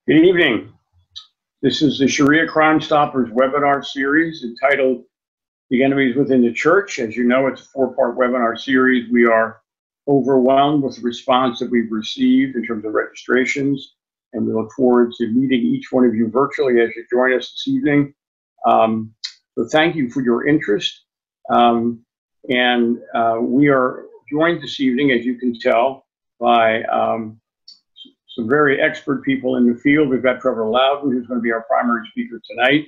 Good evening. This is the Sharia Crime Stoppers webinar series entitled The Enemies Within the Church. As you know, it's a four-part webinar series. We are overwhelmed with the response that we've received in terms of registrations, and we look forward to meeting each one of you virtually as you join us this evening. So thank you for your interest. We are joined this evening, as you can tell, by some very expert people in the field. We've got Trevor Loudon, who's going to be our primary speaker tonight.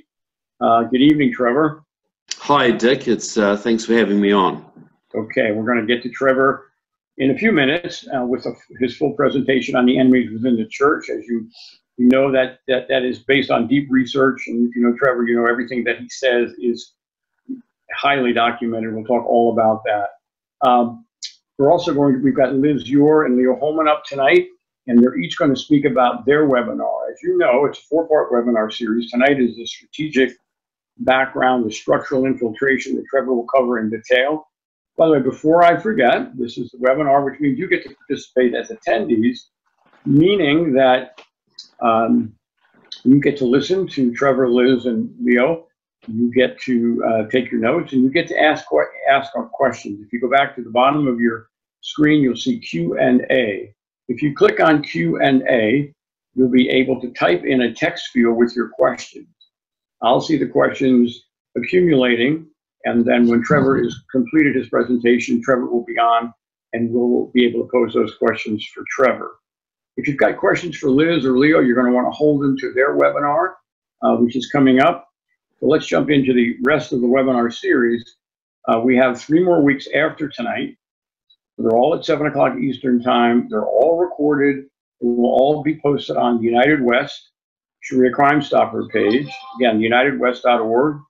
Good evening, Trevor. Hi, Dick. It's thanks for having me on. Okay, we're going to get to Trevor in a few minutes with his full presentation on the enemies within the church. As you know, that is based on deep research, and if you know Trevor, you know everything that he says is highly documented. We'll talk all about that. We've got Liz Ure and Leo Holman up tonight, and they're each going to speak about their webinar. As you know, it's a four-part webinar series. Tonight is the strategic background, the structural infiltration that Trevor will cover in detail. By the way, before I forget, this is the webinar, which means you get to participate as attendees, meaning that you get to listen to Trevor, Liz, and Leo. You get to take your notes, and you get to ask questions. If you go back to the bottom of your screen, you'll see Q&A. If you click on Q&A, you'll be able to type in a text field with your questions. I'll see the questions accumulating, and then when Trevor has completed his presentation, Trevor will be on, and we'll be able to pose those questions for Trevor. If you've got questions for Liz or Leo, you're going to want to hold them to their webinar, which is coming up. So let's jump into the rest of the webinar series. We have 3 more weeks after tonight. They're all at 7 o'clock Eastern time. They're all recorded. They will all be posted on the United West Sharia Crime Stopper page. Again, unitedwest.org,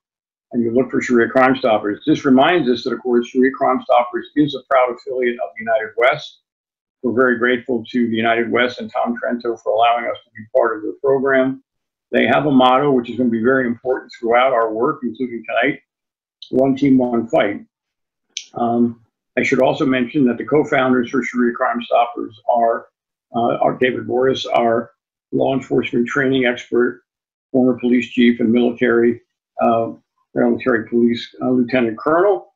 and you look for Sharia Crime Stoppers. This reminds us that, of course, Sharia Crime Stoppers is a proud affiliate of the United West. We're very grateful to the United West and Tom Trento for allowing us to be part of their program. They have a motto, which is going to be very important throughout our work, including tonight: one team, one fight. I should also mention that the co-founders for Sharia Crime Stoppers are David Boris, our law enforcement training expert, former police chief and military police lieutenant colonel.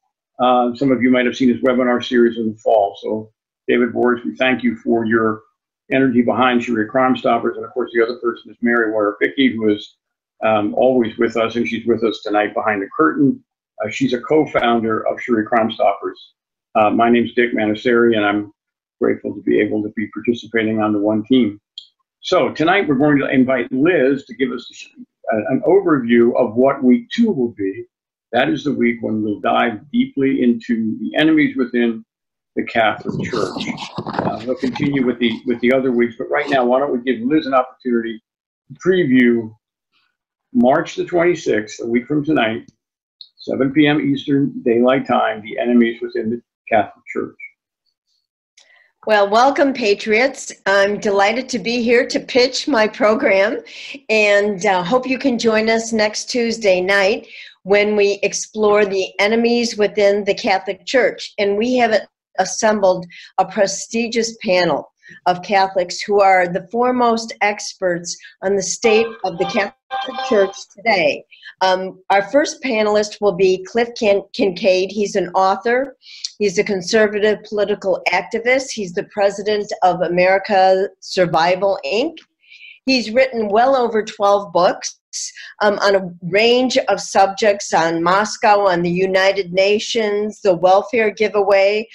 Some of you might have seen his webinar series in the fall. So David Boris, we thank you for your energy behind Sharia Crime Stoppers. And of course, the other person is Mary Warapicki, who is always with us, and she's with us tonight behind the curtain. She's a co-founder of Sharia Crime Stoppers. My name's Dick Manasseri, and I'm grateful to be able to be participating on the one team. So tonight we're going to invite Liz to give us an overview of what week 2 will be. That is the week when we'll dive deeply into the enemies within the Catholic Church. We'll continue with the other weeks, but right now, why don't we give Liz an opportunity to preview March the 26th, a week from tonight, 7 p.m. Eastern Daylight Time, the enemies within the Catholic Church. Well, welcome, Patriots. I'm delighted to be here to pitch my program, and hope you can join us next Tuesday night when we explore the enemies within the Catholic Church. And we have assembled a prestigious panel of Catholics who are the foremost experts on the state of the Catholic Church today. Our first panelist will be Cliff Kincaid. He's an author. He's a conservative political activist. He's the president of America Survival, Inc. He's written well over 12 books on a range of subjects: on Moscow, on the United Nations, the welfare giveaway,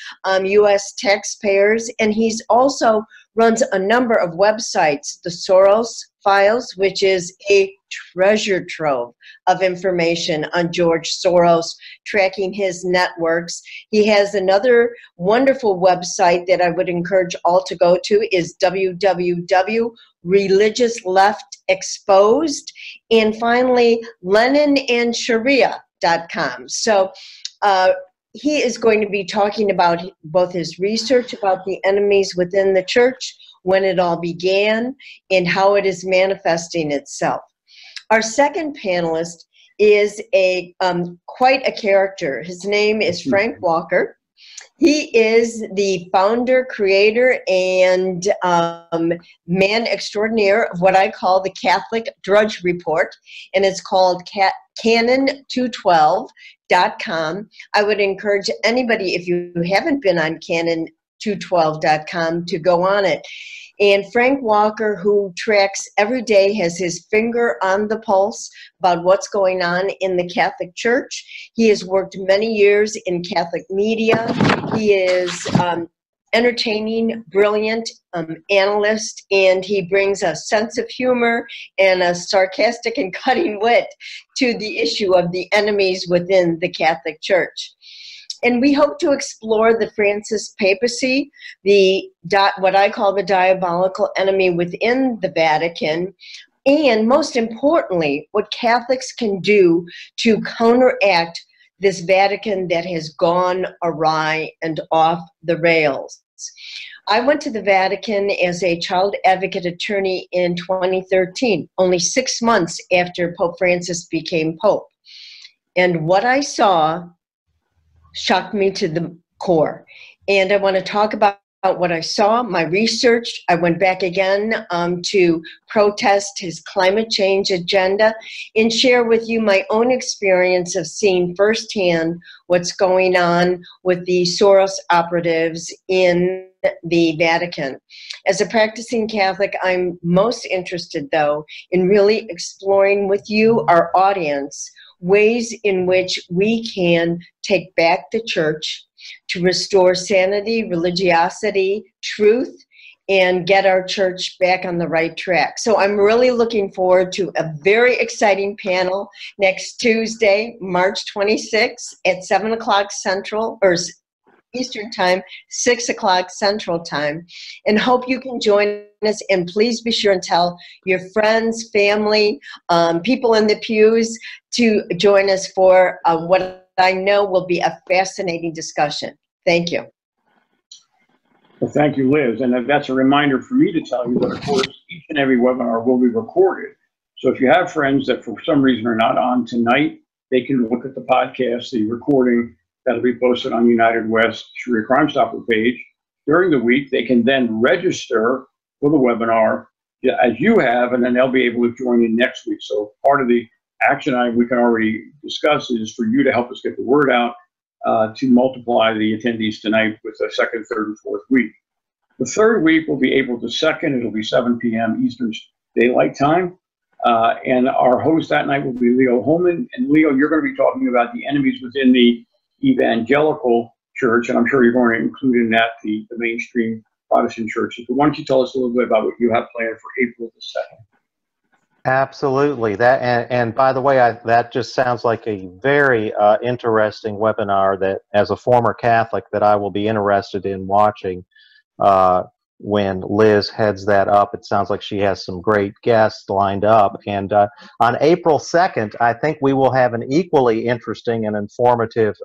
U.S. taxpayers, and he's also runs a number of websites, the Soros Files, which is a treasure trove of information on George Soros, tracking his networks. He has another wonderful website that I would encourage all to go to, is www.religiousleftexposed, and finally LeninandSharia.com. So he is going to be talking about both his research about the enemies within the church, when it all began, and how it is manifesting itself. Our second panelist is quite a character. His name is Frank Walker. He is the founder, creator, and man extraordinaire of what I call the Catholic Drudge Report, and it's called Canon212.com. I would encourage anybody, if you haven't been on Canon212.com, to go on it. And Frank Walker, who tracks every day, has his finger on the pulse about what's going on in the Catholic Church. He has worked many years in Catholic media. He is entertaining, brilliant analyst, and he brings a sense of humor and a sarcastic and cutting wit to the issue of the enemies within the Catholic Church. And we hope to explore the Francis papacy, what I call the diabolical enemy within the Vatican, and most importantly, what Catholics can do to counteract this Vatican that has gone awry and off the rails. I went to the Vatican as a child advocate attorney in 2013, only 6 months after Pope Francis became Pope. And what I saw shocked me to the core. And I want to talk about what I saw, my research. I went back again to protest his climate change agenda and share with you my own experience of seeing firsthand what's going on with the Soros operatives in the Vatican. As a practicing Catholic, I'm most interested, though, in really exploring with you, our audience, ways in which we can take back the church to restore sanity, religiosity, truth, and get our church back on the right track. So I'm really looking forward to a very exciting panel next Tuesday, March 26th at 7 o'clock Central, or Eastern Time, 6 o'clock Central Time, and hope you can join us. And please be sure and tell your friends, family, people in the pews to join us for what I know will be a fascinating discussion. Thank you. Well, thank you, Liz. And that's a reminder for me to tell you that, of course, each and every webinar will be recorded. So if you have friends that for some reason are not on tonight, they can look at the podcast, the recording that'll be posted on United West Sharia Crime Stopper page during the week. They can then register for the webinar as you have, and then they'll be able to join in next week. So part of the action we can already discuss is for you to help us get the word out to multiply the attendees tonight with the second, third, and fourth week. The third week will be April the 2nd. It'll be 7 p.m. Eastern Daylight Time. And our host that night will be Leo Houseman. And Leo, you're going to be talking about the enemies within the evangelical church, and I'm sure you're going to include in that the mainstream Protestant churches. But why don't you tell us a little bit about what you have planned for April the 2nd? Absolutely. That and by the way, that just sounds like a very interesting webinar that, as a former Catholic, that I will be interested in watching when Liz heads that up. It sounds like she has some great guests lined up. And on April 2nd, I think we will have an equally interesting and informative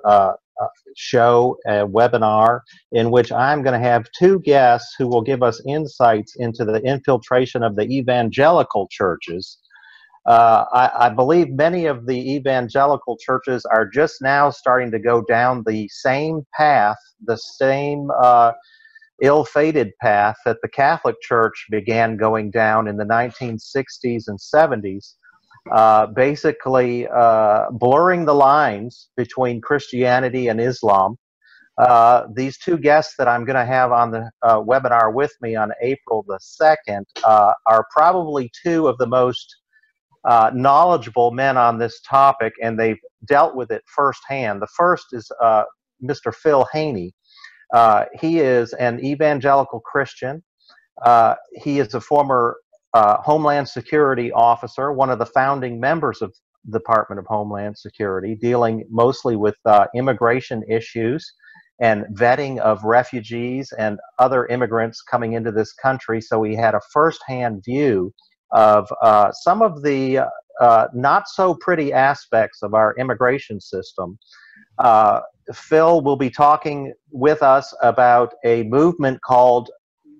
show, a webinar, in which I'm going to have two guests who will give us insights into the infiltration of the evangelical churches. I believe many of the evangelical churches are just now starting to go down the same path, the same ill-fated path that the Catholic Church began going down in the 1960s and 70s, basically blurring the lines between Christianity and Islam. These two guests that I'm going to have on the webinar with me on April the 2nd are probably two of the most knowledgeable men on this topic, and they've dealt with it firsthand. The first is Mr. Phil Haney. He is an evangelical Christian. He is a former Homeland Security officer, one of the founding members of the Department of Homeland Security, dealing mostly with immigration issues and vetting of refugees and other immigrants coming into this country. So he had a firsthand view of some of the not so pretty aspects of our immigration system. Phil will be talking with us about a movement called,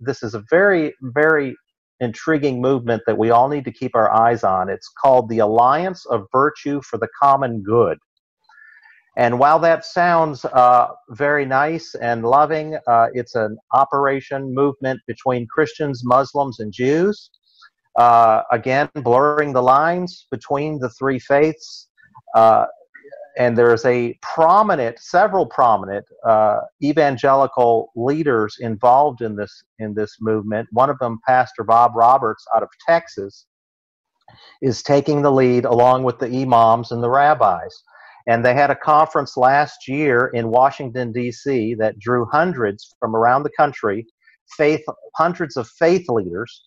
this is a very, very intriguing movement that we all need to keep our eyes on. It's called the Alliance of Virtue for the Common Good. And while that sounds very nice and loving, it's an operation movement between Christians, Muslims, and Jews. Again, blurring the lines between the three faiths. And there's several prominent evangelical leaders involved in this movement. One of them, Pastor Bob Roberts out of Texas, is taking the lead along with the imams and the rabbis. And they had a conference last year in Washington, D.C. that drew hundreds from around the country, hundreds of faith leaders.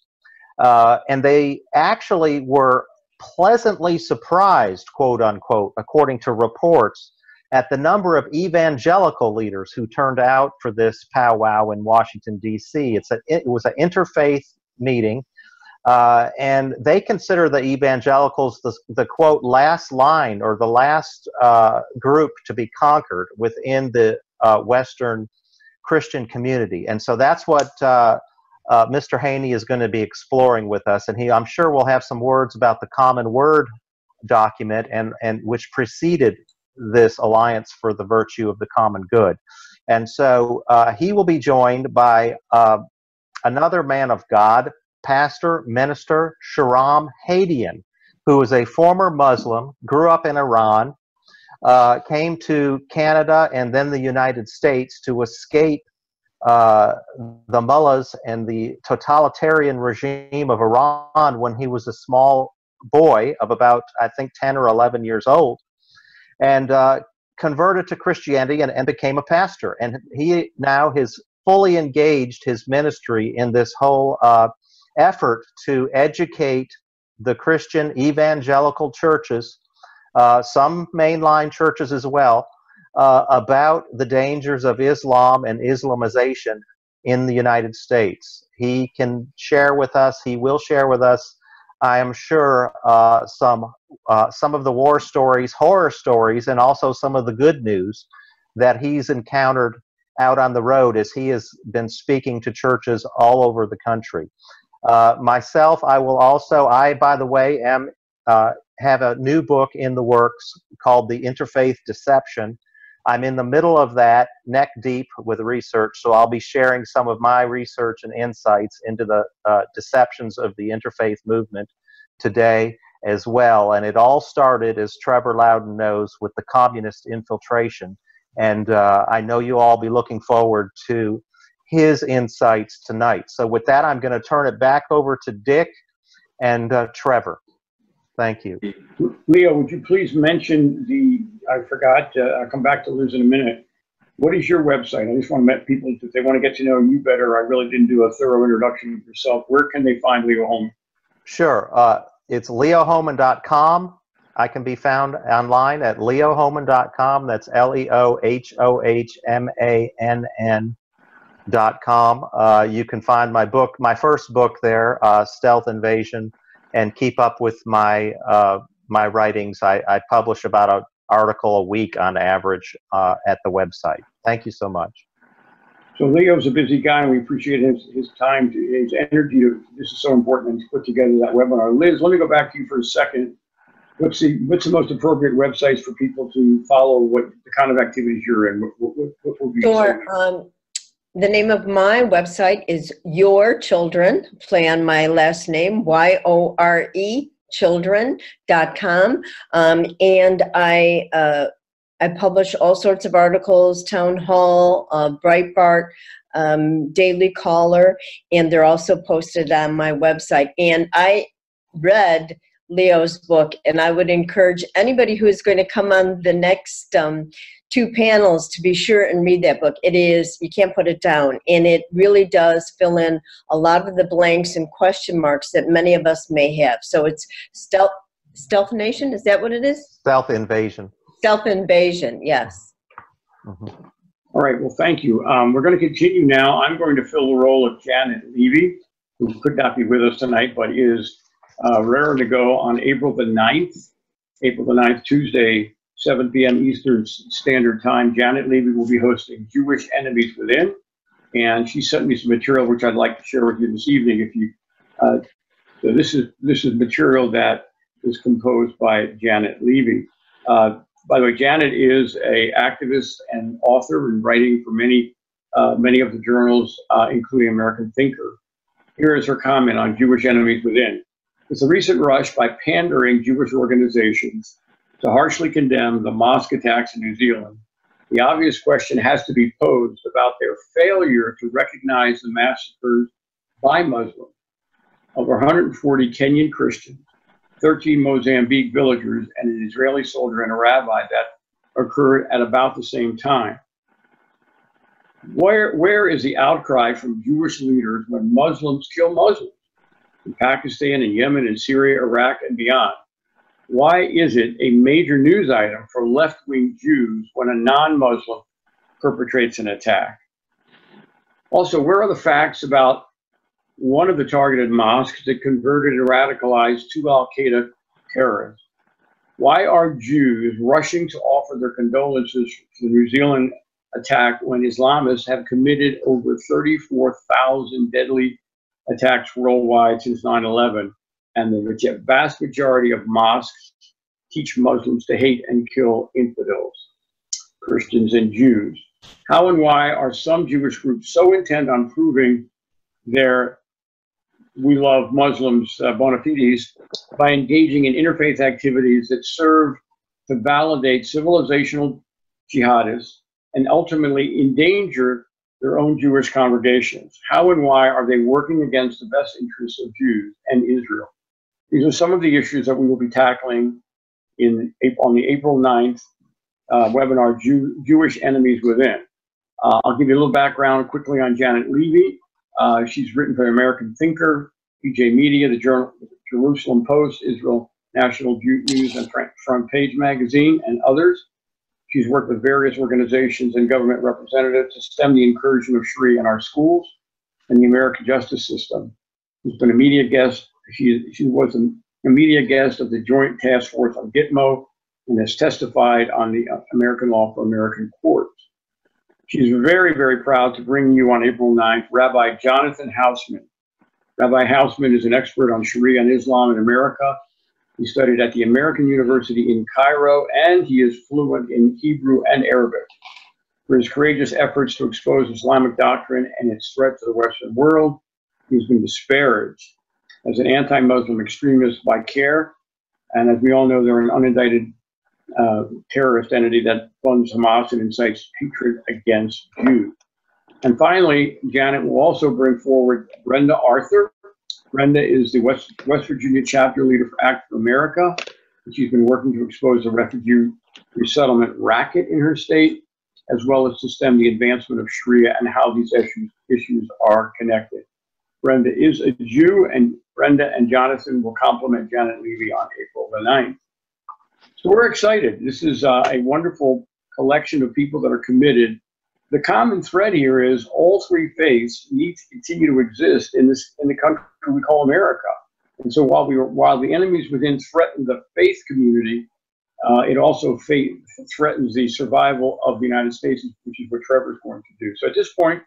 And they actually were pleasantly surprised, quote unquote, according to reports, at the number of evangelical leaders who turned out for this powwow in Washington, D.C. It was an interfaith meeting. And they consider the evangelicals the quote last line or the last group to be conquered within the Western Christian community. And so that's what Mr. Haney is going to be exploring with us. And I'm sure we'll have some words about the Common Word document and which preceded this Alliance for the Virtue of the Common Good. And so he will be joined by another man of God, Pastor, Minister Chiron Hadean, who is a former Muslim, grew up in Iran, came to Canada and then the United States to escape the mullahs and the totalitarian regime of Iran when he was a small boy of about, I think, 10 or 11 years old, and converted to Christianity and became a pastor. And he now has fully engaged his ministry in this whole effort to educate the Christian evangelical churches, some mainline churches as well, about the dangers of Islam and Islamization in the United States. He can share with us, he will share with us, I am sure, some of the war stories, horror stories, and also some of the good news that he's encountered out on the road as he has been speaking to churches all over the country. Myself, I, by the way, have a new book in the works called The Interfaith Deception. I'm in the middle of that, neck deep with research, so I'll be sharing some of my research and insights into the deceptions of the interfaith movement today as well. And it all started, as Trevor Loudon knows, with the communist infiltration. And I know you all be looking forward to his insights tonight. So with that, I'm going to turn it back over to Dick and Trevor. Thank you. Leo, would you please mention I forgot, I'll come back to Liz in a minute. What is your website? I just want to met people, if they want to get to know you better. I really didn't do a thorough introduction of yourself. Where can they find Leo Houman? Sure. It's leohouman.com. I can be found online at leohouman.com. That's LEOHOHMANN.com. You can find my first book there, Stealth Invasion, and keep up with my my writings. I publish about an article a week on average at the website. Thank you so much. So Leo's a busy guy, and we appreciate his time, his energy. This is so important to put together that webinar. Liz, let me go back to you for a second. What's the most appropriate websites for people to follow what the kind of activities you're in? What would you say? The name of my website is Your Children, play on my last name, YORE, children.com. And I publish all sorts of articles, Town Hall, Breitbart, Daily Caller, and they're also posted on my website. And I read Leo's book, and I would encourage anybody who is going to come on the next 2 panels to be sure and read that book. It is, you can't put it down, and it really does fill in a lot of the blanks and question marks that many of us may have. So it's Stealth Nation, is that what it is? Stealth Invasion. Stealth Invasion, yes. Mm-hmm. All right, well, thank you. We're going to continue now. I'm going to fill the role of Janet Levy, who could not be with us tonight, but is raring to go on April the 9th, Tuesday, 7 p.m. Eastern Standard Time. Janet Levy will be hosting Jewish Enemies Within, and she sent me some material which I'd like to share with you this evening. If you, so this is material that is composed by Janet Levy. By the way, Janet is an activist and author and writing for many of the journals, including American Thinker. Here is her comment on Jewish enemies within. With the recent rush by pandering Jewish organizations to harshly condemn the mosque attacks in New Zealand, the obvious question has to be posed about their failure to recognize the massacres by Muslims of 140 Kenyan Christians, 13 Mozambique villagers, and an Israeli soldier and a rabbi that occurred at about the same time. Where is the outcry from Jewish leaders when Muslims kill Muslims in Pakistan and Yemen and Syria, Iraq, and beyond? Why is it a major news item for left-wing Jews when a non-Muslim perpetrates an attack? Also, where are the facts about one of the targeted mosques that converted and radicalized two Al-Qaeda terrorists? Why are Jews rushing to offer their condolences for the New Zealand attack when Islamists have committed over 34,000 deadly attacks worldwide since 9/11, and the vast majority of mosques teach Muslims to hate and kill infidels, Christians and Jews? How and why are some Jewish groups so intent on proving their "we love Muslims" bona fides by engaging in interfaith activities that serve to validate civilizational jihadists and ultimately endanger their own Jewish congregations? How and why are they working against the best interests of Jews and Israel? These are some of the issues that we will be tackling on the April 9th webinar, Jewish Enemies Within. I'll give you a little background quickly on Janet Levy. She's written for American Thinker, PJ Media, the Jerusalem Post, Israel National News and Front Page Magazine, and others. She's worked with various organizations and government representatives to stem the incursion of Sharia in our schools and the American justice system. She's been a media guest. She was a media guest of the Joint Task Force on Gitmo and has testified on the American Law for American Courts. She's very, very proud to bring you on April 9th Rabbi Jonathan Houseman. Rabbi Houseman is an expert on Sharia and Islam in America. He studied at the American University in Cairo, and he is fluent in Hebrew and Arabic. For his courageous efforts to expose Islamic doctrine and its threat to the Western world, he's been disparaged as an anti-Muslim extremist by CARE, and as we all know, they're an unindicted terrorist entity that funds Hamas and incites hatred against Jews. And finally, Janet will also bring forward Brenda Arthur. Brenda is the West Virginia chapter leader for Act for America. She's been working to expose the refugee resettlement racket in her state, as well as to stem the advancement of Sharia and how these issues are connected. Brenda is a Jew, and Brenda and Jonathan will complement Janet Levy on April the 9th. So we're excited. This is a wonderful collection of people that are committed. The common thread here is all three faiths need to continue to exist in the country we call America. And so while the enemies within threaten the faith community, it also threatens the survival of the United States, which is what Trevor's going to do. So at this point,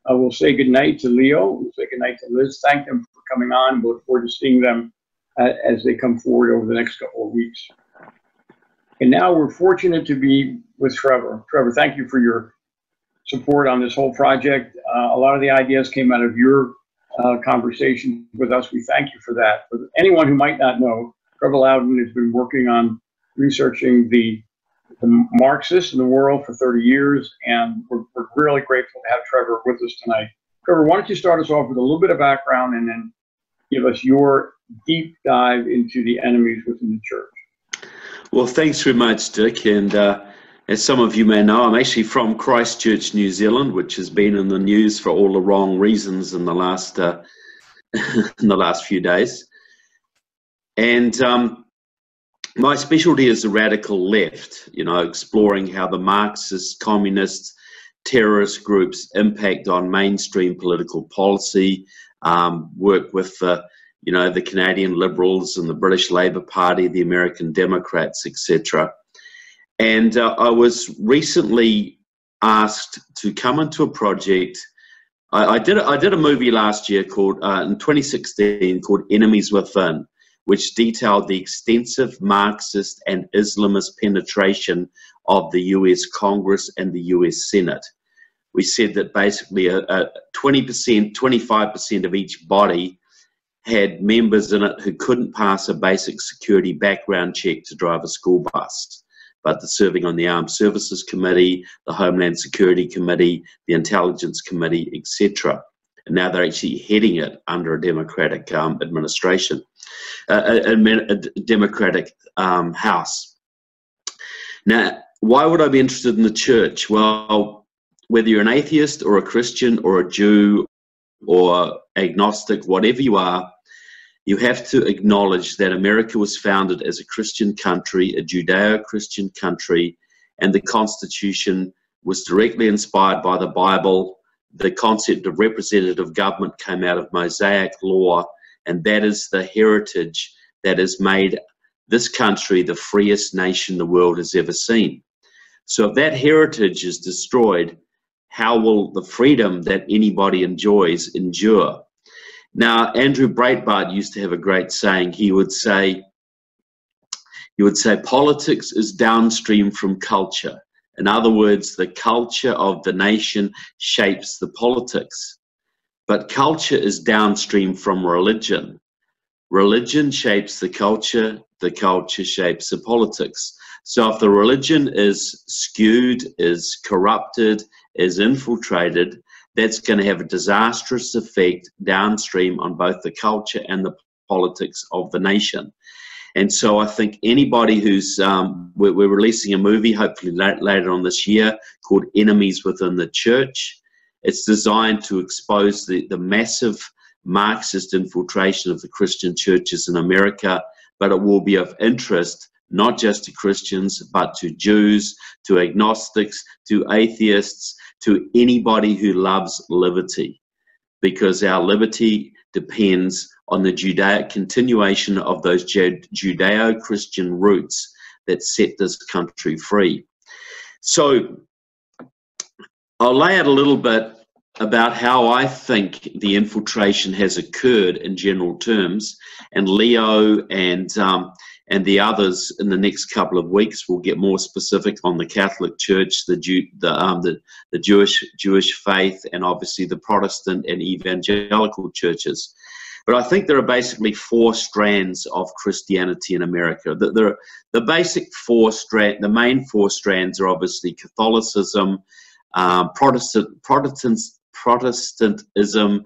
we'll say goodnight to Leo. We'll say goodnight to Liz. Thank them for coming on. We'll look forward to seeing them as they come forward over the next couple of weeks. And now we're fortunate to be with Trevor. Trevor, thank you for your support on this whole project. A lot of the ideas came out of your conversation with us. We thank you for that. For anyone who might not know, Trevor Loudon has been working on researching the Marxists in the world for 30 years, and we're really grateful to have Trevor with us tonight. Trevor, why don't you start us off with a little bit of background and then give us your deep dive into the enemies within the church. Well, thanks very much, Dick. And as some of you may know, I'm actually from Christchurch, New Zealand, which has been in the news for all the wrong reasons in the last few days. And my specialty is the radical left, exploring how the Marxist, communist, terrorist groups impact on mainstream political policy, work with the Canadian Liberals and the British Labour Party, the American Democrats, etc. And I was recently asked to come into a project. I did a movie last year called, in 2016, called Enemies Within, which detailed the extensive Marxist and Islamist penetration of the US Congress and the US Senate. We said that basically 20%, 25% of each body had members in it who couldn't pass a basic security background check to drive a school bus, but they're serving on the Armed Services Committee, the Homeland Security Committee, the Intelligence Committee, etc. And now they're actually heading it under a Democratic administration, a Democratic House. Now, why would I be interested in the church? Well, whether you're an atheist or a Christian or a Jew or agnostic, whatever you are, you have to acknowledge that America was founded as a Christian country, a Judeo-Christian country, and the Constitution was directly inspired by the Bible. The concept of representative government came out of Mosaic law, and that is the heritage that has made this country the freest nation the world has ever seen. So if that heritage is destroyed, how will the freedom that anybody enjoys endure? Now, Andrew Breitbart used to have a great saying. He would say, politics is downstream from culture. In other words, the culture of the nation shapes the politics. But culture is downstream from religion. Religion shapes the culture shapes the politics. So if the religion is skewed, is corrupted, is infiltrated, that's going to have a disastrous effect downstream on both the culture and the politics of the nation. And so I think anybody who's, we're releasing a movie, hopefully later on this year, called Enemies Within the Church. It's designed to expose the massive Marxist infiltration of the Christian churches in America, but it will be of interest not just to Christians, but to Jews, to agnostics, to atheists, to anybody who loves liberty, because our liberty depends on the continuation of those Judeo-Christian roots that set this country free. So I'll lay out a little bit about how I think the infiltration has occurred in general terms, and Leo and the others in the next couple of weeks will get more specific on the Catholic Church, the Jewish faith, and obviously the Protestant and evangelical churches. But I think there are basically four strands of Christianity in America. The basic four strands, the main four strands are obviously Catholicism, Protestantism,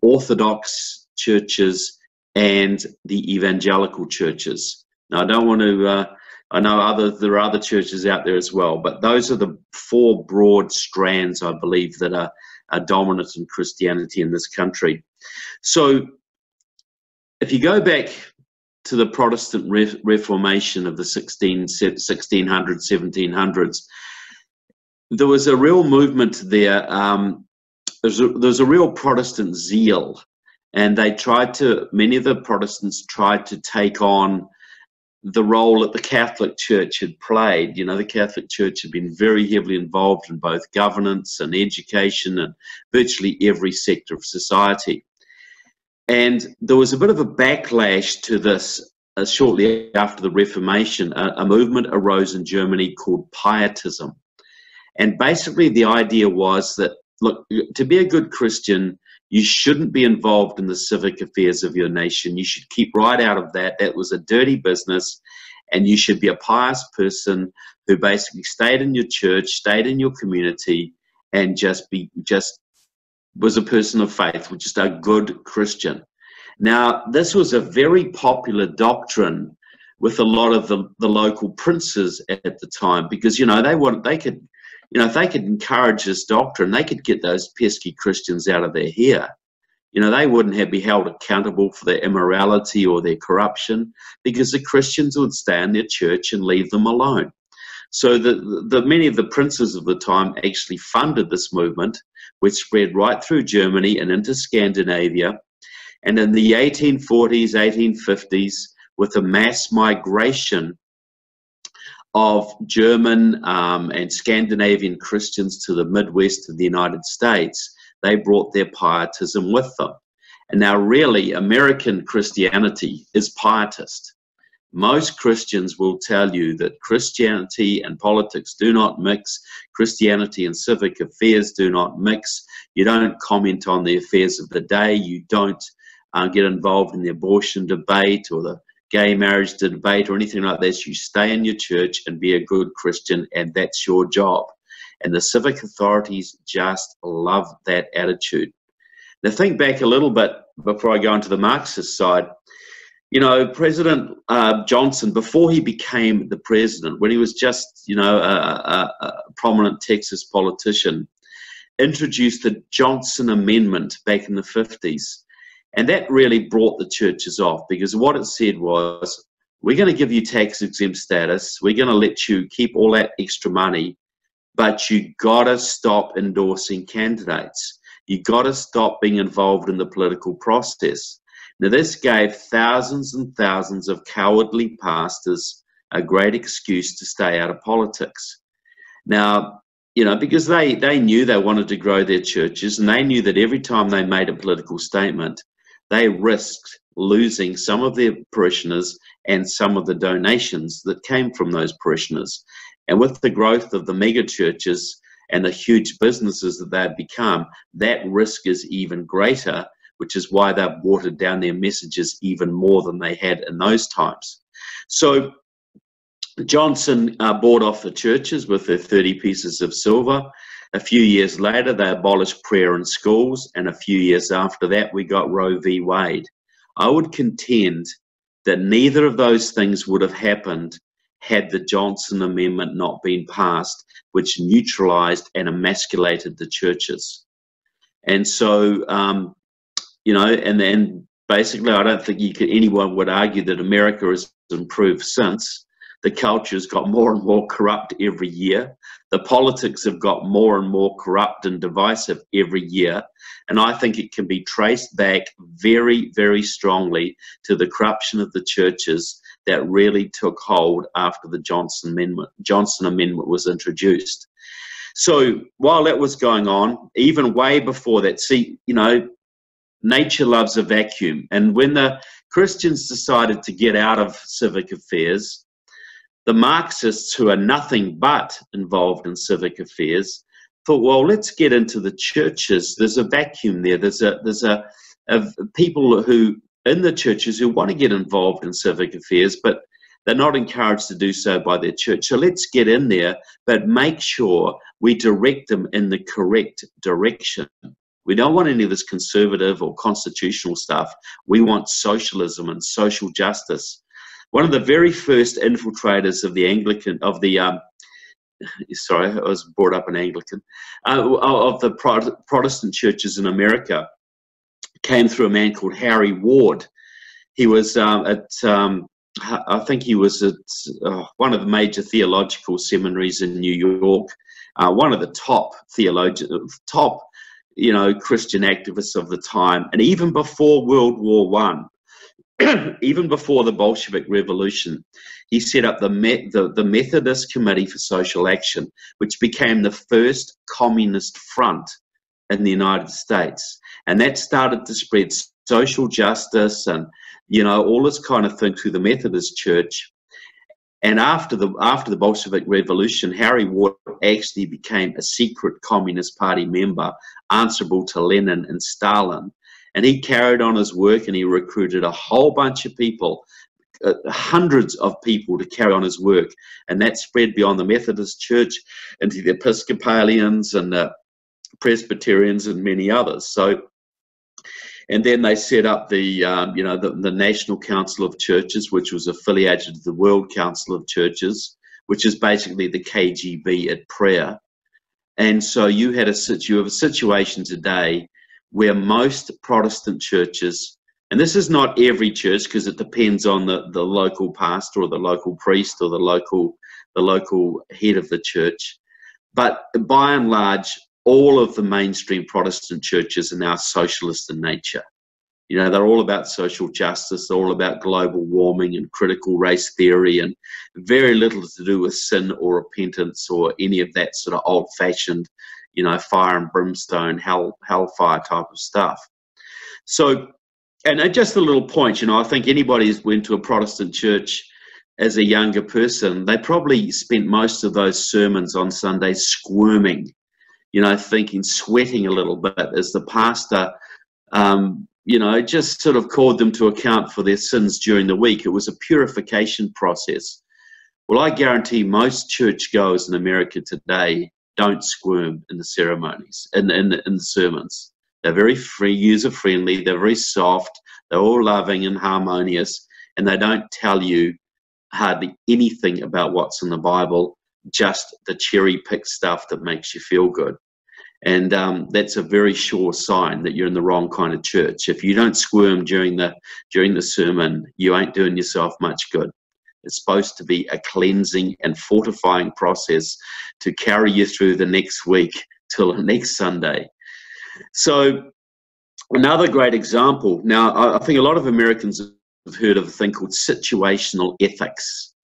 Orthodox churches, and the evangelical churches. Now, I don't want to, I know there are other churches out there as well, but those are the four broad strands, I believe, that are dominant in Christianity in this country. So if you go back to the Protestant Reformation of the 1600s, 1700s, there was a real movement there. There's a real Protestant zeal, and many of the Protestants tried to take on the role that the Catholic Church had played. You know, the Catholic Church had been very heavily involved in both governance and education and virtually every sector of society. And there was a bit of a backlash to this shortly after the Reformation. A movement arose in Germany called Pietism. And basically the idea was that, look, to be a good Christian, you shouldn't be involved in the civic affairs of your nation. You should keep right out of that. That was a dirty business. And you should be a pious person who basically stayed in your church, stayed in your community, and just was a person of faith, which is a good Christian. Now, this was a very popular doctrine with a lot of the local princes at the time, because, you know, if they could encourage this doctrine, they could get those pesky Christians out of their hair. You know, they wouldn't be held accountable for their immorality or their corruption, because the Christians would stay in their church and leave them alone. So many of the princes of the time actually funded this movement, which spread right through Germany and into Scandinavia. And in the 1840s, 1850s, with the mass migration of German and Scandinavian Christians to the Midwest of the United States, they brought their pietism with them. And now really, American Christianity is pietist. Most Christians will tell you that Christianity and politics do not mix. Christianity and civic affairs do not mix. You don't comment on the affairs of the day. You don't get involved in the abortion debate or the gay marriage debate or anything like this. You stay in your church and be a good Christian, and that's your job. And the civic authorities just love that attitude. Now think back a little bit before I go into the Marxist side. You know, President Johnson, before he became the president, when he was just, you know, a prominent Texas politician, introduced the Johnson Amendment back in the 50s. And that really brought the churches off, because what it said was, we're going to give you tax exempt status. We're going to let you keep all that extra money, but you got to stop endorsing candidates. You got to stop being involved in the political process. Now, this gave thousands and thousands of cowardly pastors a great excuse to stay out of politics. Now, you know, because they knew they wanted to grow their churches, and they knew that every time they made a political statement, they risked losing some of their parishioners and some of the donations that came from those parishioners. And with the growth of the mega churches and the huge businesses that they've become, that risk is even greater, which is why they've watered down their messages even more than they had in those times. So Johnson bought off the churches with their 30 pieces of silver. A few years later, they abolished prayer in schools, and a few years after that, we got Roe v. Wade. I would contend that neither of those things would have happened had the Johnson Amendment not been passed, which neutralized and emasculated the churches. And so, you know, and then basically, I don't think anyone would argue that America has improved since. The culture's got more and more corrupt every year. The politics have got more and more corrupt and divisive every year. And I think it can be traced back very, very strongly to the corruption of the churches that really took hold after the Johnson Amendment was introduced. So while that was going on, even way before that, see, you know, nature loves a vacuum. And when the Christians decided to get out of civic affairs, the Marxists, who are nothing but involved in civic affairs, thought, well, let's get into the churches. There's a vacuum there. There's people who in the churches who want to get involved in civic affairs, but they're not encouraged to do so by their church. So let's get in there, but make sure we direct them in the correct direction. We don't want any of this conservative or constitutional stuff. We want socialism and social justice. One of the very first infiltrators of the Anglican, sorry, I was brought up an Anglican, of the Protestant churches in America came through a man called Harry Ward. He was I think he was at one of the major theological seminaries in New York, one of the top theologians, you know, Christian activists of the time. And even before World War I, even before the Bolshevik Revolution, he set up the Methodist Committee for Social Action, which became the first communist front in the United States. And that started to spread social justice and, you know, all this kind of thing through the Methodist Church. And after the Bolshevik Revolution, Harry Ward actually became a secret Communist Party member, answerable to Lenin and Stalin. And he carried on his work, and he recruited a whole bunch of people, hundreds of people, to carry on his work. And that spread beyond the Methodist Church into the Episcopalians and the Presbyterians and many others. So, and then they set up the National Council of Churches, which was affiliated to the World Council of Churches, which is basically the KGB at prayer. And so you have a situation today where most Protestant churches, and this is not every church because it depends on the local pastor or the local priest or the local head of the church, but by and large, all of the mainstream Protestant churches are now socialist in nature. You know, they're all about social justice, they're all about global warming and critical race theory, and very little to do with sin or repentance or any of that sort of old-fashioned, you know, fire and brimstone, hellfire type of stuff. So, and just a little point, you know, I think anybody who's went to a Protestant church as a younger person, they probably spent most of those sermons on Sundays squirming, you know, thinking, sweating a little bit as the pastor, you know, just sort of called them to account for their sins during the week. It was a purification process. Well, I guarantee most churchgoers in America today don't squirm in the ceremonies, in the sermons. They're very free, user-friendly, they're very soft, they're all loving and harmonious, and they don't tell you hardly anything about what's in the Bible, just the cherry-picked stuff that makes you feel good. And that's a very sure sign that you're in the wrong kind of church. If you don't squirm during the sermon, you ain't doing yourself much good. It's supposed to be a cleansing and fortifying process to carry you through the next week till the next Sunday. So another great example. Now, I think a lot of Americans have heard of a thing called situational ethics.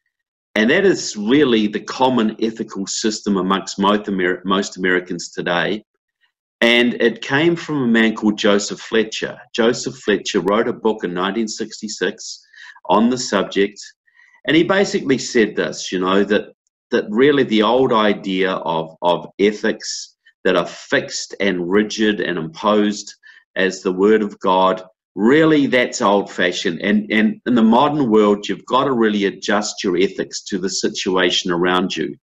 And that is really the common ethical system amongst most Americans today. And it came from a man called Joseph Fletcher. Joseph Fletcher wrote a book in 1966 on the subject. And he basically said this, you know, that really the old idea of ethics that are fixed and rigid and imposed as the word of God, really that's old-fashioned. And in the modern world, you've got to really adjust your ethics to the situation around you.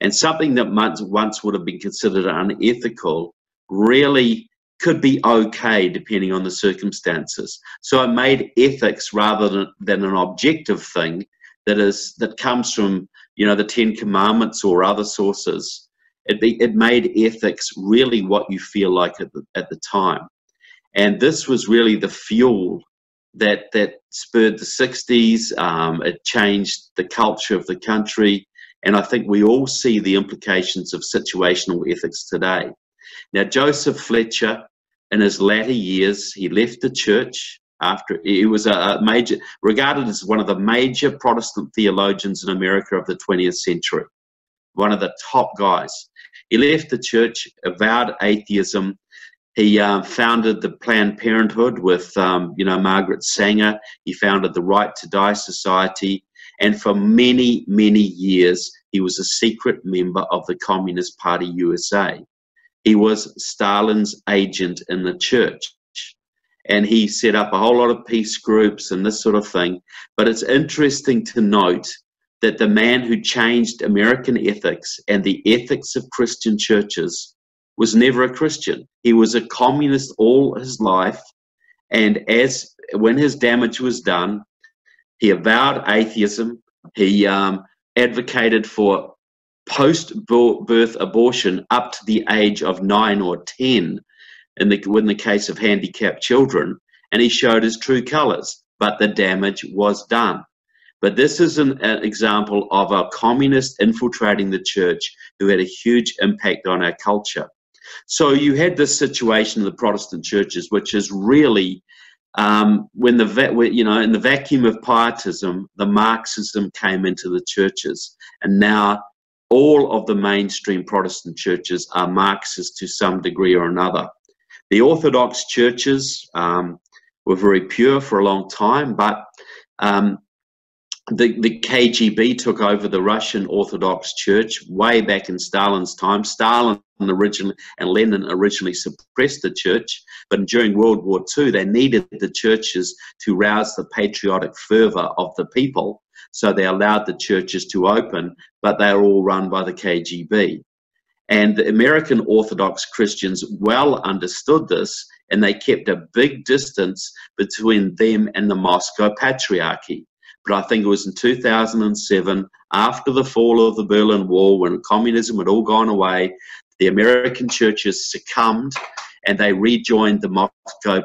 And something that once would have been considered unethical really could be okay depending on the circumstances. So it made ethics, rather than an objective thing that comes from, you know, the Ten Commandments or other sources, it made ethics really what you feel like at the time. And this was really the fuel that spurred the 60s. It changed the culture of the country. And I think we all see the implications of situational ethics today. Now, Joseph Fletcher, in his latter years, he left the church after he was regarded as one of the major Protestant theologians in America of the 20th century, one of the top guys. He left the church, avowed atheism. He founded the Planned Parenthood with, you know, Margaret Sanger. He founded the Right to Die Society. And for many, many years, he was a secret member of the Communist Party USA. He was Stalin's agent in the church. And he set up a whole lot of peace groups and this sort of thing. But it's interesting to note that the man who changed American ethics and the ethics of Christian churches was never a Christian. He was a communist all his life. And when his damage was done, he avowed atheism. He advocated for post-birth abortion up to the age of 9 or 10 in the case of handicapped children, and he showed his true colors, but the damage was done. But this is an example of a communist infiltrating the church who had a huge impact on our culture. So you had this situation in the Protestant churches, which is really when in the vacuum of Pietism, the Marxism came into the churches, and now all of the mainstream Protestant churches are Marxist to some degree or another. The Orthodox churches were very pure for a long time, but the KGB took over the Russian Orthodox Church way back in Stalin's time. Stalin originally and Lenin originally suppressed the church, but during World War II, they needed the churches to rouse the patriotic fervor of the people. So they allowed the churches to open, but they are all run by the KGB. And the American Orthodox Christians well understood this, and they kept a big distance between them and the Moscow Patriarchy. But I think it was in 2007, after the fall of the Berlin Wall, when communism had all gone away, the American churches succumbed and they rejoined the Moscow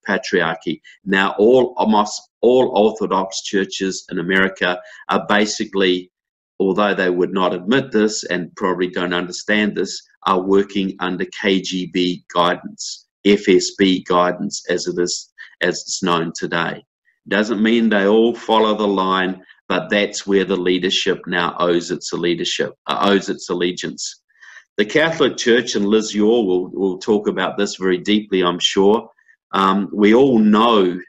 Patriarchy. Now almost all Orthodox churches in America are basically, although they would not admit this and probably don't understand this, are working under KGB guidance, FSB guidance as it's known today. Doesn't mean they all follow the line, but that's where the leadership now owes its allegiance. The Catholic Church, and Liz Yore will talk about this very deeply, I'm sure. We all know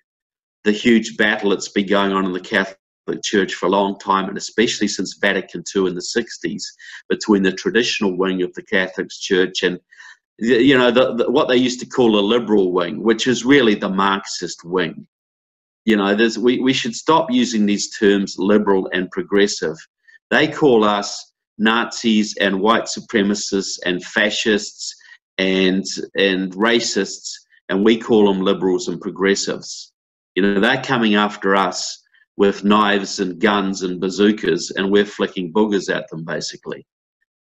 the huge battle that's been going on in the Catholic Church for a long time, and especially since Vatican II in the 60s, between the traditional wing of the Catholic Church and what they used to call a liberal wing, which is really the Marxist wing. We should stop using these terms liberal and progressive. They call us Nazis and white supremacists and fascists and racists, and we call them liberals and progressives. They're coming after us with knives and guns and bazookas, and we're flicking boogers at them, basically.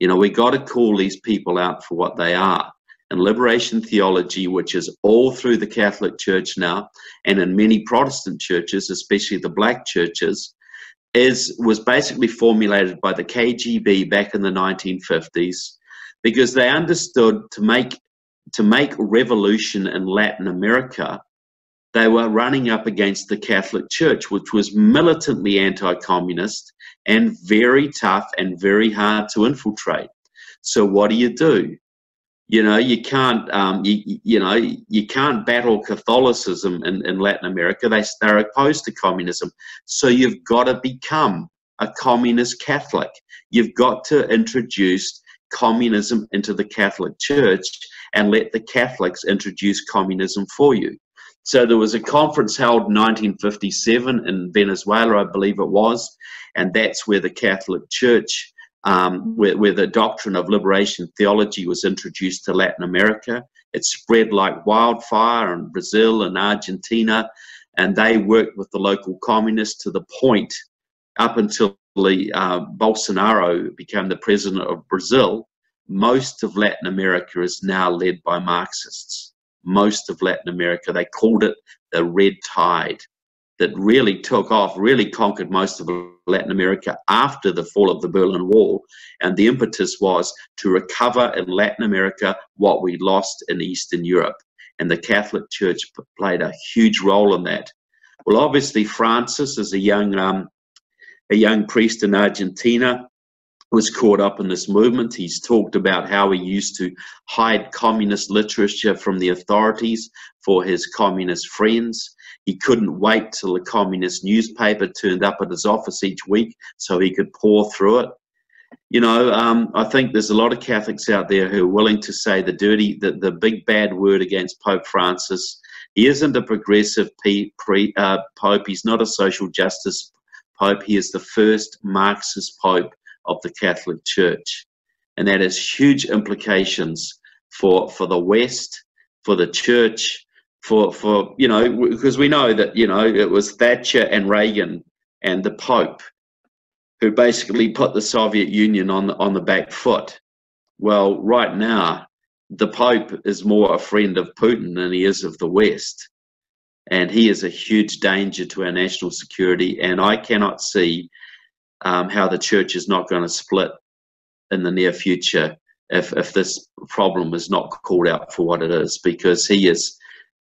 We got to call these people out for what they are. And liberation theology, which is all through the Catholic Church now, and in many Protestant churches, especially the black churches, was basically formulated by the KGB back in the 1950s, because they understood to make revolution in Latin America, they were running up against the Catholic Church, which was militantly anti-communist and very tough and very hard to infiltrate. So what do? You can't battle Catholicism in Latin America. They're opposed to communism. So you've got to become a communist Catholic. You've got to introduce communism into the Catholic Church and let the Catholics introduce communism for you. So there was a conference held in 1957 in Venezuela, I believe it was, and that's where the Catholic Church, where the doctrine of liberation theology was introduced to Latin America. It spread like wildfire in Brazil and Argentina, and they worked with the local communists to the point, up until Bolsonaro became the president of Brazil, most of Latin America is now led by Marxists. Most of Latin America, they called it the Red Tide, that really took off, really conquered most of Latin America after the fall of the Berlin Wall. And the impetus was to recover in Latin America what we lost in Eastern Europe. And the Catholic Church played a huge role in that. Well, obviously, Francis, as a young priest in Argentina, was caught up in this movement. He's talked about how he used to hide communist literature from the authorities for his communist friends. He couldn't wait till the communist newspaper turned up at his office each week so he could pore through it. I think there's a lot of Catholics out there who are willing to say the big bad word against Pope Francis. He isn't a progressive Pope. He's not a social justice Pope. He is the first Marxist Pope of the Catholic Church, and that has huge implications for the West, for the Church, for because we know that it was Thatcher and Reagan and the Pope who basically put the Soviet Union on the back foot. Well, right now the Pope is more a friend of Putin than he is of the West, and he is a huge danger to our national security. And I cannot see how the Church is not going to split in the near future if this problem is not called out for what it is, because he is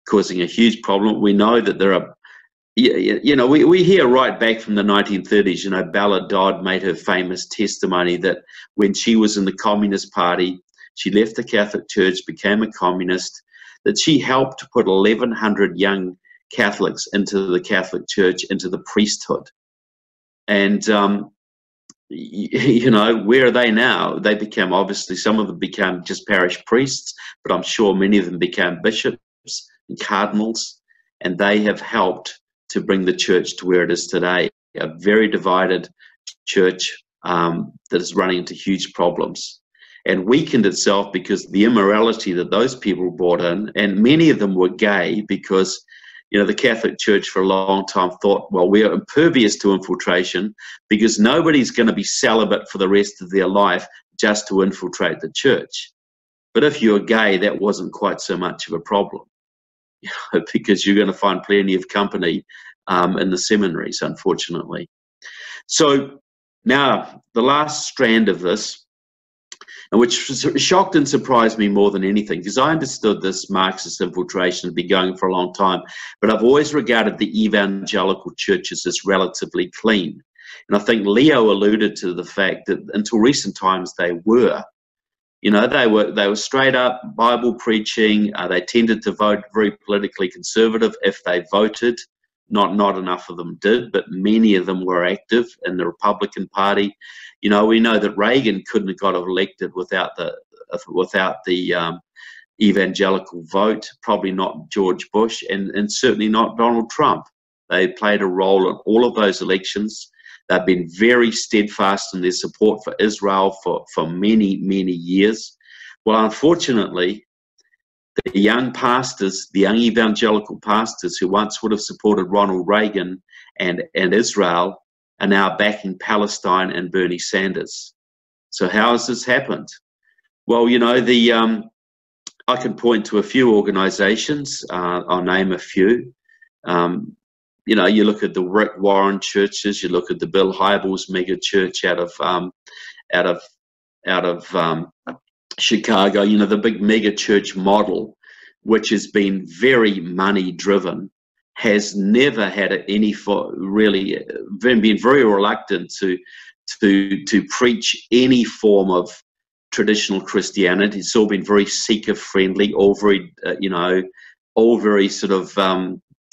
causing a huge problem. We know that there are, we hear right back from the 1930s, Bella Dodd made her famous testimony that when she was in the Communist Party, she left the Catholic Church, became a communist, that she helped to put 1,100 young Catholics into the Catholic Church, into the priesthood. And, where are they now? They became, obviously, some of them became just parish priests, but I'm sure many of them became bishops and cardinals, and they have helped to bring the Church to where it is today, a very divided Church that is running into huge problems, and weakened itself because the immorality that those people brought in, and many of them were gay, because the Catholic Church for a long time thought, well, we are impervious to infiltration because nobody's going to be celibate for the rest of their life just to infiltrate the Church. But if you're gay, that wasn't quite so much of a problem, because you're going to find plenty of company in the seminaries, unfortunately. So now the last strand of this, and which shocked and surprised me more than anything, because I understood this Marxist infiltration had been going for a long time, but I've always regarded the evangelical churches as relatively clean. And I think Leo alluded to the fact that until recent times they were. You know, they were straight up Bible preaching. They tended to vote very politically conservative if they voted. Not enough of them did, but many of them were active in the Republican Party. You know, we know that Reagan couldn't have got elected without the evangelical vote, probably not George Bush, and certainly not Donald Trump. They played a role in all of those elections. They've been very steadfast in their support for Israel for many, many years. Well, unfortunately, the young pastors, the young evangelical pastors who once would have supported Ronald Reagan and Israel are now backing Palestine and Bernie Sanders. So how has this happened? Well, you know, I can point to a few organizations. I'll name a few. You know, you look at the Rick Warren churches, you look at the Bill Hybels mega church out of Chicago, you know, the big mega church model, which has been very money driven, has never had any really been very reluctant to preach any form of traditional Christianity. It's all been very seeker friendly, all very all very sort of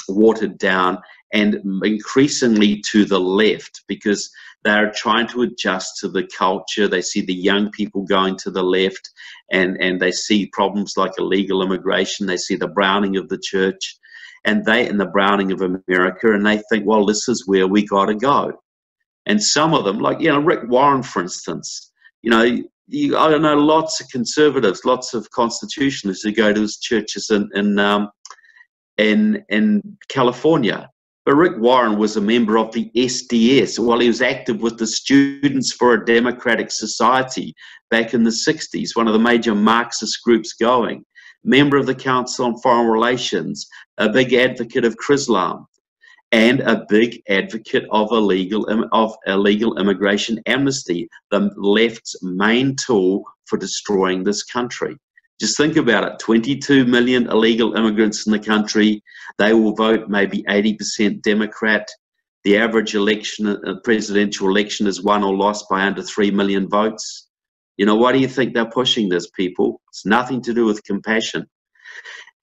watered down, and increasingly to the left, because they're trying to adjust to the culture. They see the young people going to the left, and they see problems like illegal immigration. They see the browning of the church, and the browning of America, and they think, well, this is where we got to go. And some of them, like, you know, Rick Warren, for instance, you know, I know lots of conservatives, lots of constitutionalists who go to his churches in California. But Rick Warren was a member of the SDS. Well, he was active with the Students for a Democratic Society back in the 60s, one of the major Marxist groups going. Member of the Council on Foreign Relations, a big advocate of Islam, and a big advocate of illegal immigration amnesty, the left's main tool for destroying this country. Just think about it, 22 million illegal immigrants in the country. They will vote maybe 80% Democrat. The average election, presidential election, is won or lost by under 3 million votes. You know, why do you think they're pushing this, people? It's nothing to do with compassion.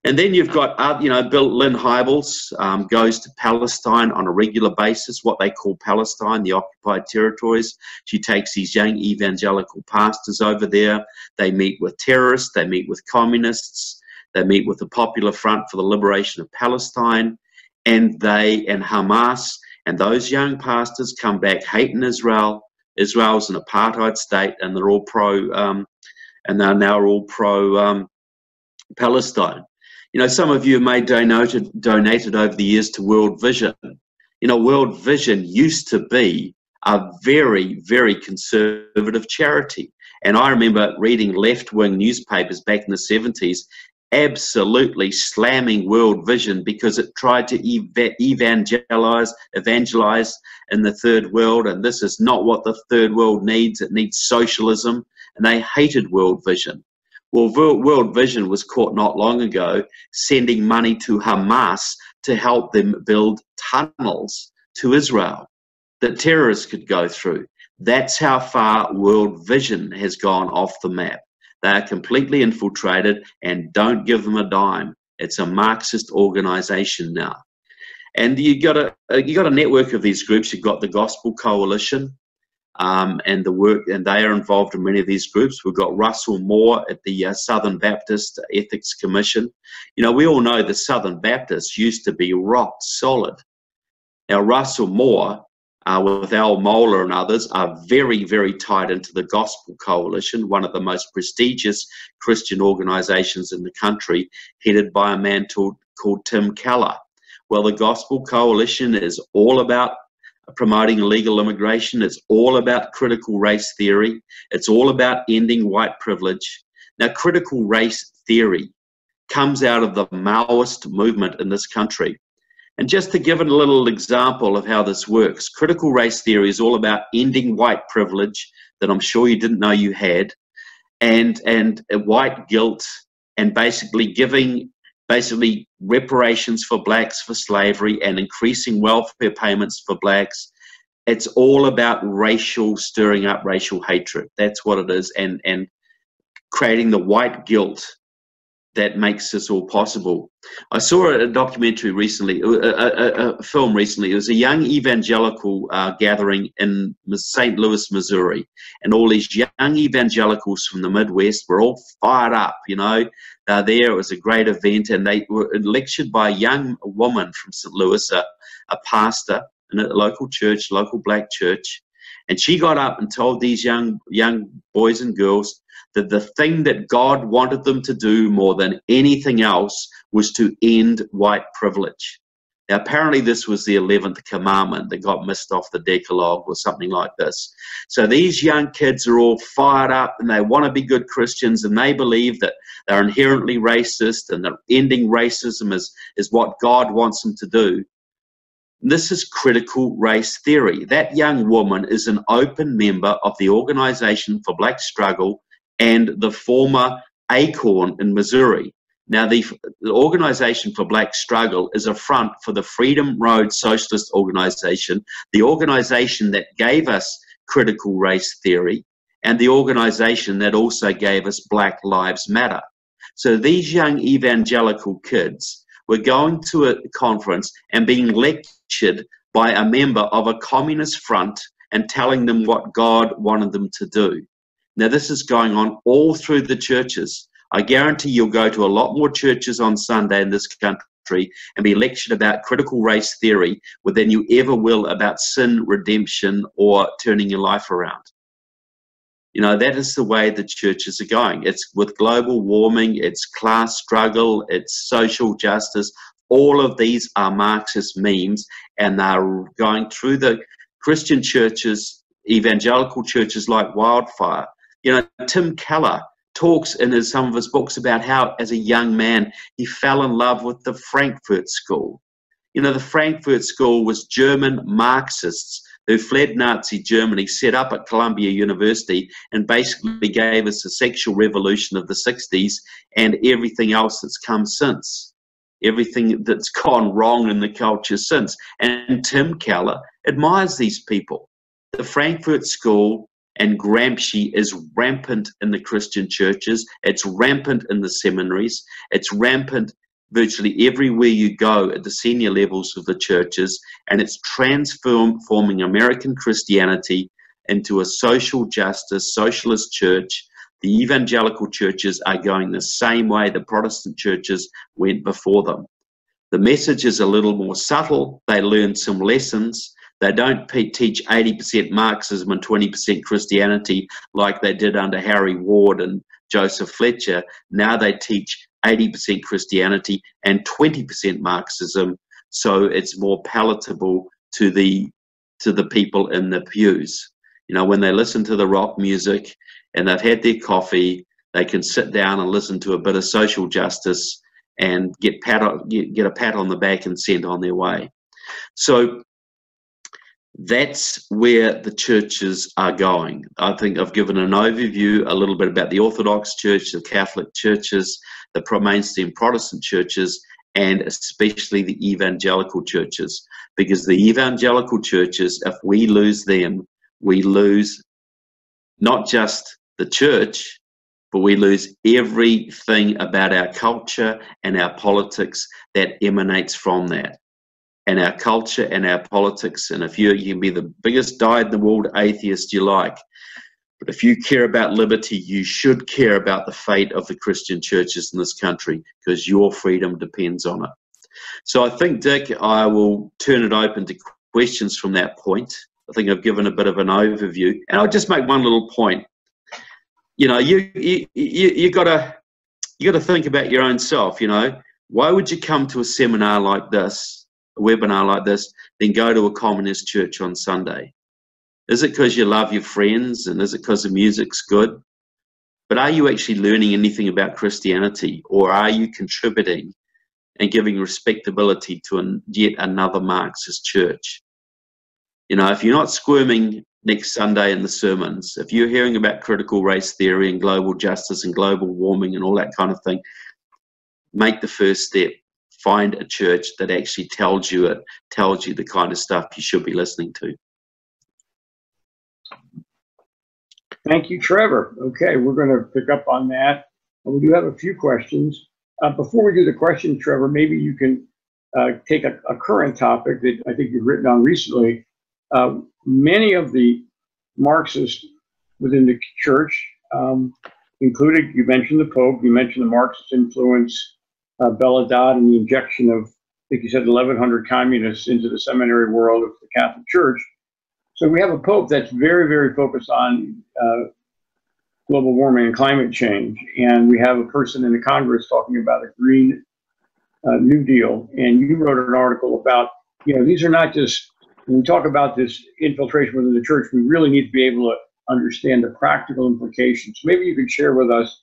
And then you've got, you know, Lynn Hybels goes to Palestine on a regular basis, what they call Palestine, the occupied territories. She takes these young evangelical pastors over there. They meet with terrorists, they meet with communists, they meet with the Popular Front for the Liberation of Palestine, and Hamas, and those young pastors come back hating Israel. Israel's an apartheid state, and they're all now all pro Palestine. You know, some of you may donated over the years to World Vision. You know, World Vision used to be a very, very conservative charity. And I remember reading left-wing newspapers back in the 70s absolutely slamming World Vision because it tried to evangelize in the third world, and this is not what the third world needs. It needs socialism, and they hated World Vision. Well, World Vision was caught not long ago sending money to Hamas to help them build tunnels to Israel that terrorists could go through. That's how far World Vision has gone off the map. They are completely infiltrated, and don't give them a dime. It's a Marxist organization now. And you got a network of these groups. You've got the Gospel Coalition, and they are involved in many of these groups. We've got Russell Moore at the Southern Baptist Ethics Commission. You know, we all know the Southern Baptists used to be rock solid. Now, Russell Moore, with Al Mohler and others, are very, very tied into the Gospel Coalition, one of the most prestigious Christian organizations in the country, headed by a man called Tim Keller. Well, the Gospel Coalition is all about promoting illegal immigration. It's all about critical race theory. It's all about ending white privilege. Now, critical race theory comes out of the Maoist movement in this country. And just to give it a little example of how this works, critical race theory is all about ending white privilege that I'm sure you didn't know you had, and white guilt, and basically giving reparations for blacks for slavery and increasing welfare payments for blacks. It's all about stirring up racial hatred. That's what it is. And creating the white guilt that makes this all possible. I saw a documentary recently, a film recently. It was a young evangelical gathering in St. Louis, Missouri, and all these young evangelicals from the Midwest were all fired up, you know. They're there. It was a great event, and they were lectured by a young woman from St. Louis, a pastor in a local church, local black church, and she got up and told these young boys and girls that the thing that God wanted them to do more than anything else was to end white privilege. Now, apparently this was the 11th commandment that got missed off the Decalogue or something like this. So these young kids are all fired up and they want to be good Christians, and they believe that they're inherently racist and that ending racism is what God wants them to do. This is critical race theory. That young woman is an open member of the Organization for Black Struggle and the former Acorn in Missouri. Now, the Organization for Black Struggle is a front for the Freedom Road Socialist Organization, the organization that gave us critical race theory, and the organization that also gave us Black Lives Matter. So these young evangelical kids were going to a conference and being lectured by a member of a communist front and telling them what God wanted them to do. Now, this is going on all through the churches. I guarantee you'll go to a lot more churches on Sunday in this country and be lectured about critical race theory than you ever will about sin, redemption, or turning your life around. You know, that is the way the churches are going. It's with global warming, it's class struggle, it's social justice. All of these are Marxist memes, and they're going through the Christian churches, evangelical churches like wildfire. You know, Tim Keller talks in some of his books about how, as a young man, he fell in love with the Frankfurt School. You know, the Frankfurt School was German Marxists who fled Nazi Germany, set up at Columbia University, and basically gave us the sexual revolution of the 60s and everything else that's come since, everything that's gone wrong in the culture since. And Tim Keller admires these people. The Frankfurt School and Gramsci is rampant in the Christian churches. It's rampant in the seminaries. It's rampant virtually everywhere you go at the senior levels of the churches, and it's transforming American Christianity into a social justice, socialist church. The evangelical churches are going the same way the Protestant churches went before them. The message is a little more subtle. They learn some lessons. They don't teach 80% Marxism and 20% Christianity like they did under Harry Ward and Joseph Fletcher. Now they teach 80% Christianity and 20% Marxism, so it's more palatable to the people in the pews. You know, when they listen to the rock music and they've had their coffee, they can sit down and listen to a bit of social justice and get a pat on the back and sent on their way. So that's where the churches are going. I think I've given an overview a little bit about the Orthodox Church, the Catholic churches, the mainstream Protestant churches, and especially the evangelical churches. Because the evangelical churches, if we lose them, we lose not just the church, but we lose everything about our culture and our politics that emanates from that. And our culture and our politics, and if you can be the biggest dyed-in-the-wool atheist you like, but if you care about liberty, you should care about the fate of the Christian churches in this country, because your freedom depends on it. So I think, Dick, I will turn it open to questions from that point. I think I've given a bit of an overview, and I'll just make one little point. You know, you got to think about your own self. You know, why would you come to a seminar like this, a webinar like this, then go to a communist church on Sunday? Is it because you love your friends, and is it because the music's good? But are you actually learning anything about Christianity, or are you contributing and giving respectability to yet another Marxist church? You know, if you're not squirming next Sunday in the sermons, if you're hearing about critical race theory and global justice and global warming and all that kind of thing, make the first step. Find a church that actually tells you the kind of stuff you should be listening to. Thank you, Trevor. Okay, we're going to pick up on that. We do have a few questions. Before we do the questions, Trevor, maybe you can take a current topic that I think you've written on recently. Many of the Marxists within the church, included, you mentioned the Pope, you mentioned the Marxist influence, Belladad, and the injection of, I think you said 1,100 communists into the seminary world of the Catholic Church. So we have a Pope that's very, very focused on global warming and climate change. And we have a person in the Congress talking about a Green New Deal. And you wrote an article about, these are not just, when we talk about this infiltration within the church, we really need to be able to understand the practical implications. Maybe you could share with us,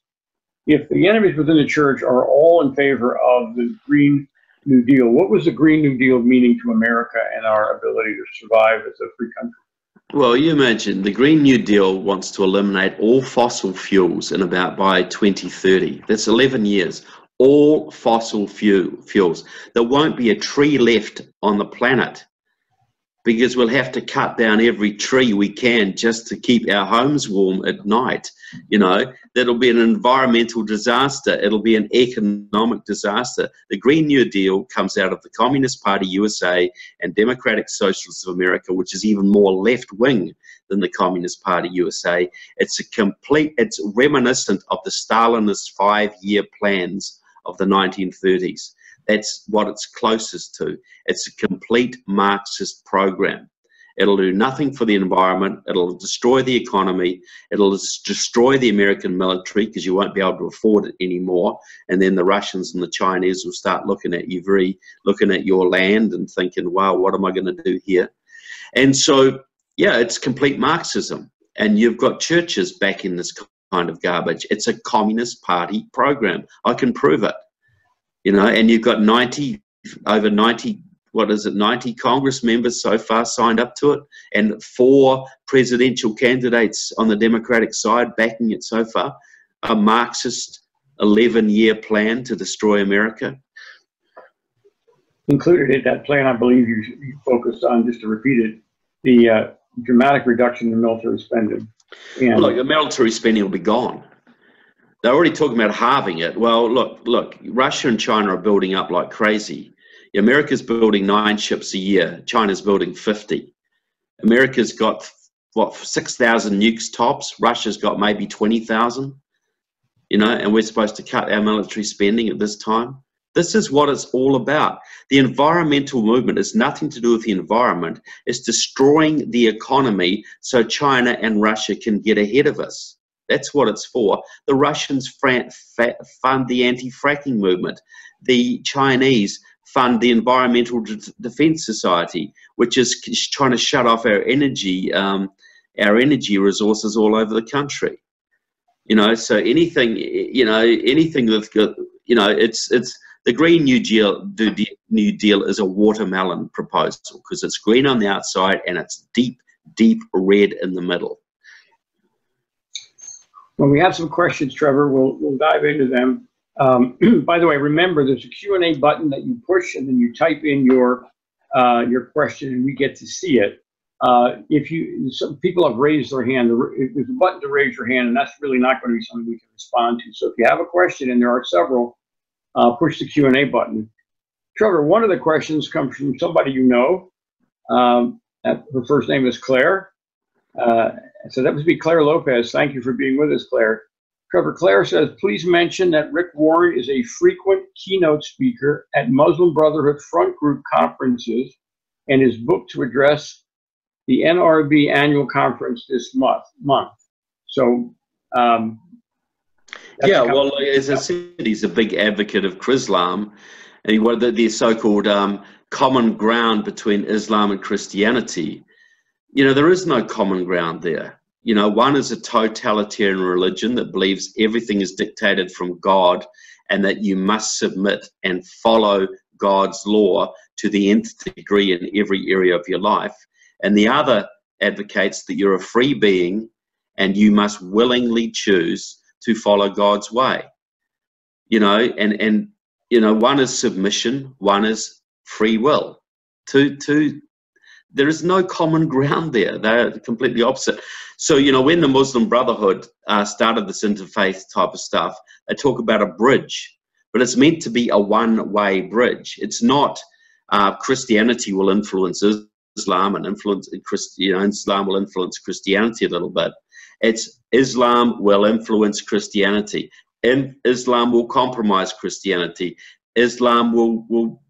if the enemies within the church are all in favor of the Green New Deal, what was the Green New Deal meaning to America and our ability to survive as a free country? Well, you imagine the Green New Deal wants to eliminate all fossil fuels by 2030. That's 11 years. All fossil fuels. There won't be a tree left on the planet because we'll have to cut down every tree we can just to keep our homes warm at night. That'll be an environmental disaster. It'll be an economic disaster. The Green New Deal comes out of the Communist Party USA and Democratic Socialists of America, which is even more left-wing than the Communist Party USA. It's reminiscent of the Stalinist 5-year plans of the 1930s. That's what it's closest to. It's a complete Marxist program. It'll do nothing for the environment. It'll destroy the economy. It'll destroy the American military because you won't be able to afford it anymore. And then the Russians and the Chinese will start looking at your land and thinking, wow, what am I going to do here? And so, yeah, it's complete Marxism. And you've got churches backing this kind of garbage. It's a Communist Party program. I can prove it. And you've got 90 Congress members so far signed up to it, and 4 presidential candidates on the Democratic side backing it so far. A Marxist 11-year plan to destroy America. Included in that plan, I believe you focused on, just to repeat it, the dramatic reduction in military spending. And look, the military spending will be gone. They're already talking about halving it. Well, look, Russia and China are building up like crazy. America's building 9 ships a year. China's building 50. America's got, 6,000 nukes tops. Russia's got maybe 20,000, and we're supposed to cut our military spending at this time. This is what it's all about. The environmental movement has nothing to do with the environment. It's destroying the economy so China and Russia can get ahead of us. That's what it's for. The Russians fund the anti-fracking movement. The Chinese fund the Environmental Defense Society, which is trying to shut off our energy resources all over the country. So anything that's good, it's the Green New Deal is a watermelon proposal because it's green on the outside and it's deep, deep red in the middle. When we have some questions, Trevor, we'll dive into them. By the way, remember there's a Q&A button that you push and then you type in your question and we get to see it. Some people have raised their hand. There's a button to raise your hand, and that's really not going to be something we can respond to. So if you have a question, and there are several, push the Q&A button. Trevor, one of the questions comes from somebody you know. Her first name is Claire. So that must be Claire Lopez. Thank you for being with us, Claire. Trevor, Claire says, please mention that Rick Warren is a frequent keynote speaker at Muslim Brotherhood front group conferences and is booked to address the NRB annual conference this month. So, yeah, well, as I said, he's a big advocate of Islam and what the so-called common ground between Islam and Christianity. There is no common ground there. One is a totalitarian religion that believes everything is dictated from God and that you must submit and follow God's law to the nth degree in every area of your life. And the other advocates that you're a free being and you must willingly choose to follow God's way. One is submission, one is free will. there is no common ground there. They're completely opposite. So, you know, when the Muslim Brotherhood started this interfaith type of stuff, they talk about a bridge, but it's meant to be a one-way bridge. It's not Christianity will influence Islam and Islam will influence Christianity a little bit. It's Islam will influence Christianity. Islam will compromise Christianity. Islam will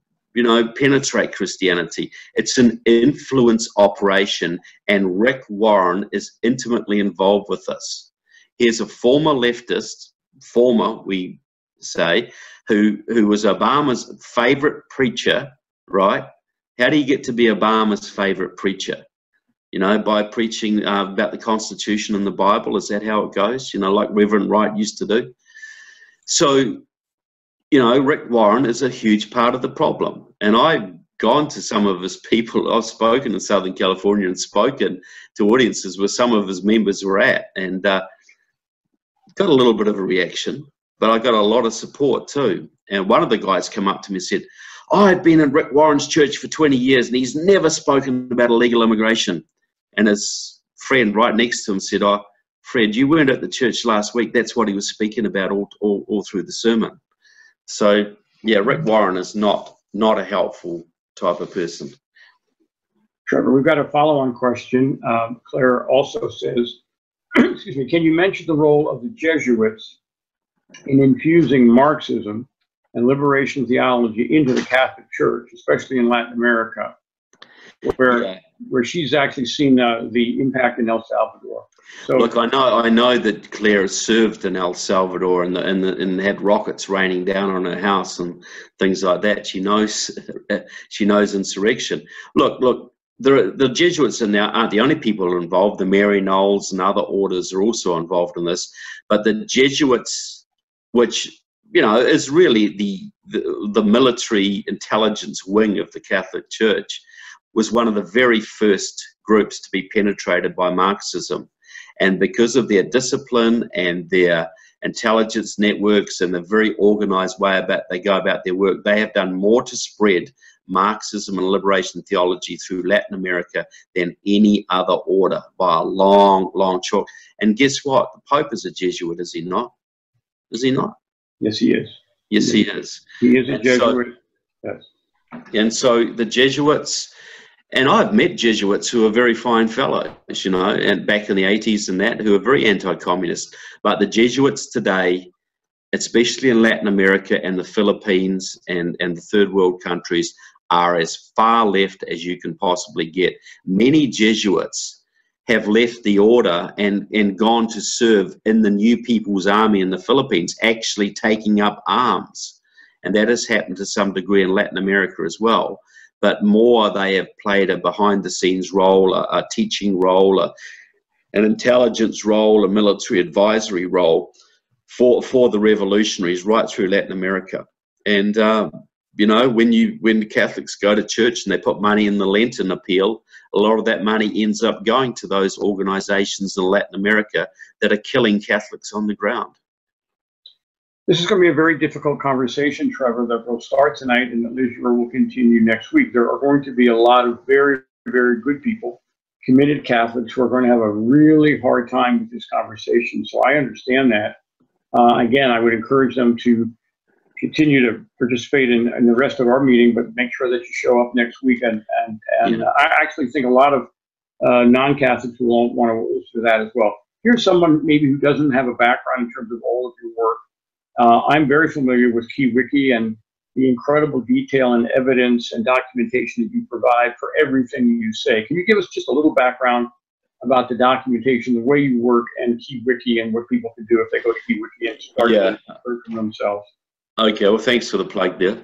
penetrate Christianity. It's an influence operation, and Rick Warren is intimately involved with this. He's a former leftist, we say, who was Obama's favorite preacher, right? How do you get to be Obama's favorite preacher? You know, by preaching about the Constitution and the Bible. Is that how it goes? You know, like Reverend Wright used to do. So, you know, Rick Warren is a huge part of the problem. And I've gone to some of his people. I've spoken in Southern California and spoken to audiences where some of his members were at, and got a little bit of a reaction, but I got a lot of support too. And one of the guys came up to me and said, I've been in Rick Warren's church for 20 years and he's never spoken about illegal immigration. And his friend right next to him said, oh, Fred, you weren't at the church last week. That's what he was speaking about all through the sermon. So, yeah, Rick Warren is not a helpful type of person. Trevor, we've got a follow-on question. Claire also says, excuse me, can you mention the role of the Jesuits in infusing Marxism and liberation theology into the Catholic Church, especially in Latin America, where she's actually seen the impact in El Salvador? So, look, I know that Claire has served in El Salvador and had rockets raining down on her house and things like that. She knows insurrection. Look. The Jesuits aren't the only people involved. The Mary Knowles and other orders are also involved in this. But the Jesuits, which, you know, is really the military intelligence wing of the Catholic Church, was one of the very first groups to be penetrated by Marxism. And because of their discipline and their intelligence networks and the very organized way they go about their work, they have done more to spread Marxism and liberation theology through Latin America than any other order by a long, long chalk. And guess what? The Pope is a Jesuit, is he not? Is he not? Yes, he is. Yes, he is. He is a Jesuit. Yes. And so the Jesuits, and I've met Jesuits who are very fine fellows, you know, and back in the 80s and that, who are very anti-communist. But the Jesuits today, especially in Latin America and the Philippines and the third world countries, are as far left as you can possibly get. Many Jesuits have left the order and gone to serve in the New People's Army in the Philippines, actually taking up arms. And that has happened to some degree in Latin America as well. But more, they have played a behind-the-scenes role, a teaching role, an intelligence role, a military advisory role for the revolutionaries right through Latin America. And you know, when Catholics go to church and they put money in the Lenten appeal, a lot of that money ends up going to those organizations in Latin America that are killing Catholics on the ground. This is going to be a very difficult conversation, Trevor, that will start tonight and that will continue next week. There are going to be a lot of very, very good people, committed Catholics, who are going to have a really hard time with this conversation. So I understand that. Again, I would encourage them to continue to participate in the rest of our meeting, but make sure that you show up next week. And I actually think a lot of non-Catholics will want to listen to that as well. Here's someone maybe who doesn't have a background in terms of all of your work. I'm very familiar with KeyWiki and the incredible detail and evidence and documentation that you provide for everything you say. Can you give us just a little background about the documentation, the way you work, and KeyWiki, and what people can do if they go to KeyWiki and start to learn from themselves? Okay, well, thanks for the plug there.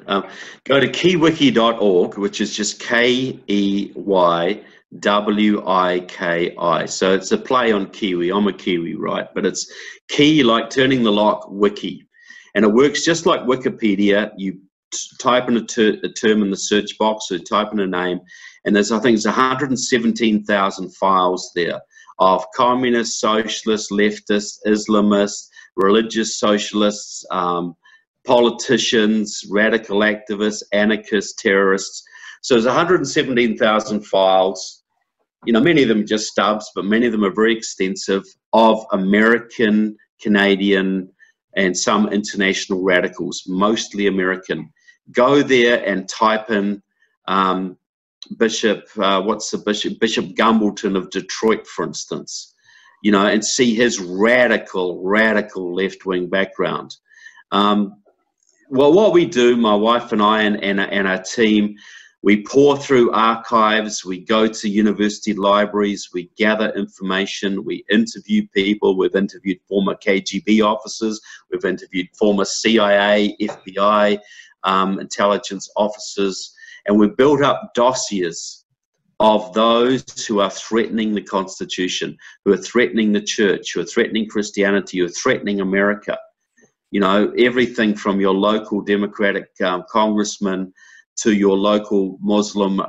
Go to keywiki.org, which is just KEYWIKI. So it's a play on Kiwi. I'm a Kiwi, right? But it's key, like turning the lock, wiki. And it works just like Wikipedia. You type in a term in the search box, or type in a name, and there's, I think it's 117,000 files there of communists, socialists, leftists, Islamists, religious socialists, politicians, radical activists, anarchists, terrorists. So there's 117,000 files. You know, many of them just stubs, but many of them are very extensive, of American, Canadian, and some international radicals, mostly American. Go there and type in Bishop Gumbleton of Detroit, for instance, you know, and see his radical left-wing background. Well, what we do, my wife and I and our team, we pour through archives, we go to university libraries, we gather information, we interview people. We've interviewed former KGB officers, we've interviewed former CIA, FBI, intelligence officers, and we've built up dossiers of those who are threatening the Constitution, who are threatening the church, who are threatening Christianity, who are threatening America. You know, everything from your local Democratic congressman to your local Muslim,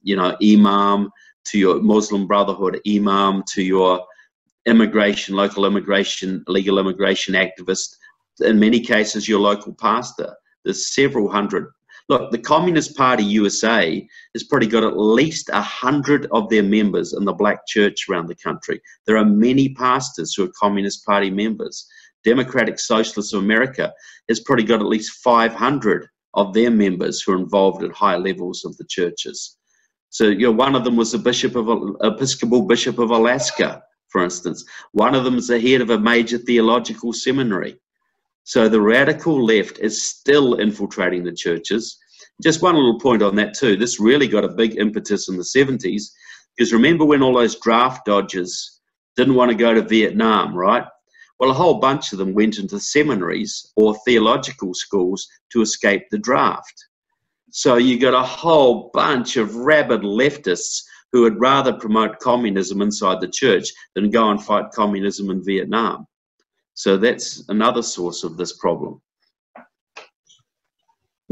you know, imam, to your Muslim Brotherhood imam, to your immigration, local immigration, legal immigration activist, in many cases your local pastor. There's several hundred. Look, the Communist Party USA has probably got at least 100 of their members in the black church around the country. There are many pastors who are Communist Party members. Democratic Socialists of America has probably got at least 500 of their members who are involved at high levels of the churches. So, you know, one of them was the Episcopal Bishop of Alaska, for instance. One of them is the head of a major theological seminary. So the radical left is still infiltrating the churches. Just one little point on that too. This really got a big impetus in the 70s, because remember when all those draft dodgers didn't want to go to Vietnam, right? Well, a whole bunch of them went into seminaries or theological schools to escape the draft. So you got a whole bunch of rabid leftists who would rather promote communism inside the church than go and fight communism in Vietnam. So that's another source of this problem.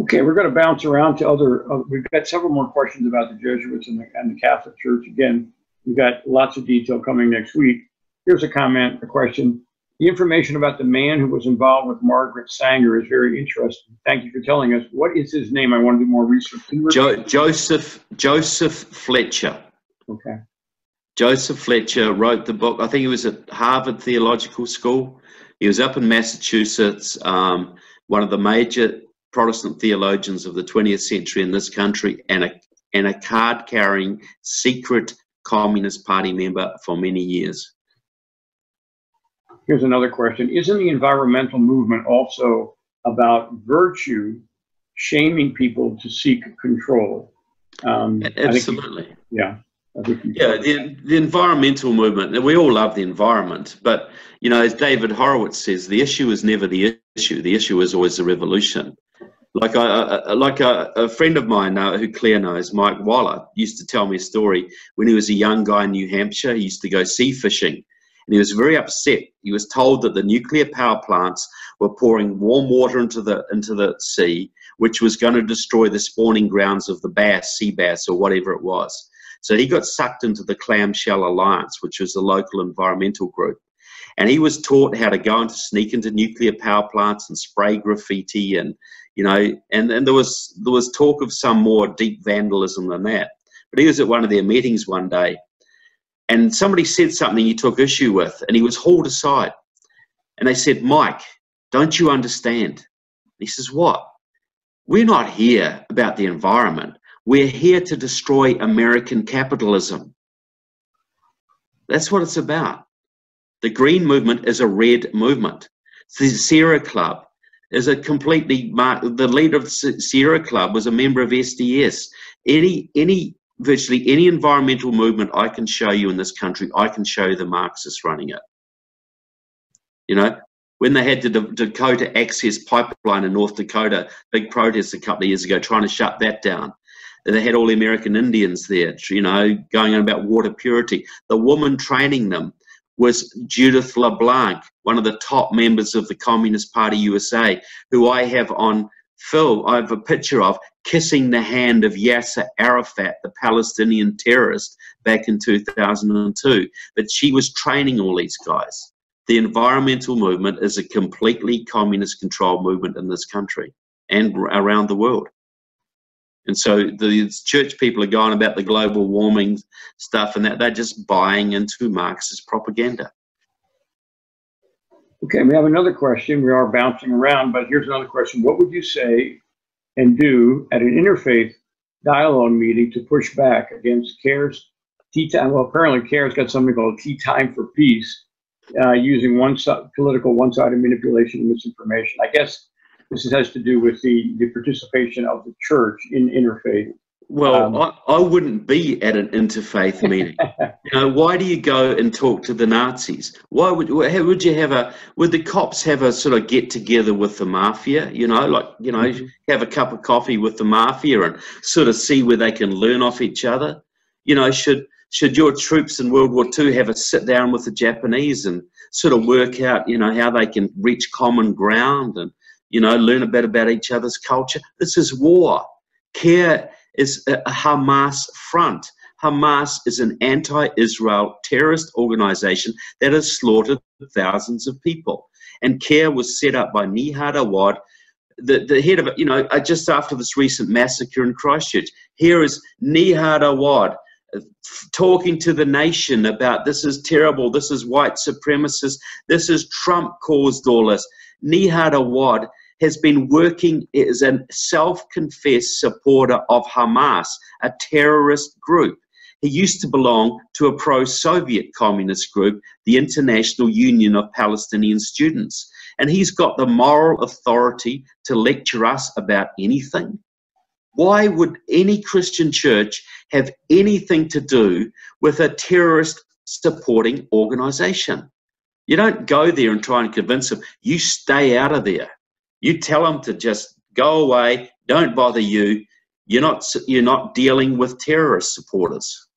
Okay, we're going to bounce around to other, we've got several more questions about the Jesuits and the Catholic Church. Again, we've got lots of detail coming next week. Here's a comment, a question. The information about the man who was involved with Margaret Sanger is very interesting. Thank you for telling us. What is his name? I want to do more research. Joseph Fletcher. Okay. Joseph Fletcher wrote the book. I think he was at Harvard Theological School. He was up in Massachusetts, one of the major Protestant theologians of the 20th century in this country, and a card-carrying secret Communist Party member for many years. Here's another question. Isn't the environmental movement also about virtue shaming people to seek control? Absolutely. Yeah. Yeah, the environmental movement, we all love the environment, but, you know, as David Horowitz says, the issue is never the issue is always the revolution. Like a friend of mine who Claire knows, Mike Waller, used to tell me a story. When he was a young guy in New Hampshire, he used to go sea fishing, and he was very upset. He was told that the nuclear power plants were pouring warm water into the sea, which was going to destroy the spawning grounds of the bass, sea bass, or whatever it was. So he got sucked into the Clamshell Alliance, which was the local environmental group. And he was taught how to go and sneak into nuclear power plants and spray graffiti, and, you know, and there was talk of some more deep vandalism than that. But he was at one of their meetings one day, and somebody said something he took issue with, and he was hauled aside. And they said, "Mike, don't you understand?" And he says, "What? We're not here about the environment. We're here to destroy American capitalism." That's what it's about. The Green Movement is a red movement. The Sierra Club is a completely, the leader of the Sierra Club was a member of SDS. Virtually any environmental movement I can show you in this country, I can show you the Marxists running it. You know, when they had the Dakota Access Pipeline in North Dakota, big protests a couple of years ago trying to shut that down. They had all the American Indians there, you know, going on about water purity. The woman training them was Judith LeBlanc, one of the top members of the Communist Party USA, who I have on film. I have a picture of kissing the hand of Yasser Arafat, the Palestinian terrorist, back in 2002. But she was training all these guys. The environmental movement is a completely communist-controlled movement in this country and around the world. And so the church people are going about the global warming stuff and that they're just buying into Marxist propaganda. Okay, we have another question. We are bouncing around, but here's another question. What would you say and do at an interfaith dialogue meeting to push back against CARE's tea time? Well, apparently CARE's got something called Tea Time for Peace, using political one-sided manipulation and misinformation. I guess this has to do with the participation of the church in interfaith. Well, I wouldn't be at an interfaith meeting. You know, why do you go and talk to the Nazis? Why would you have would the cops have a sort of get together with the mafia? You know, like, you know, have a cup of coffee with the mafia and sort of see where they can learn off each other. You know, should your troops in World War II have a sit down with the Japanese and sort of work out, you know, how they can reach common ground and, you know, learn a bit about each other's culture? This is war. CARE is a Hamas front. Hamas is an anti-Israel terrorist organization that has slaughtered thousands of people. And CARE was set up by Nihad Awad, the head of it, you know, just after this recent massacre in Christchurch. Here is Nihad Awad talking to the nation about this is terrible, this is white supremacist, this is Trump caused all this. Nihad Awad has been working as a self-confessed supporter of Hamas, a terrorist group. He used to belong to a pro-Soviet communist group, the International Union of Palestinian Students. And he's got the moral authority to lecture us about anything. Why would any Christian church have anything to do with a terrorist supporting organization? You don't go there and try and convince them. You stay out of there. You tell them to just go away, don't bother you. You're not dealing with terrorist supporters.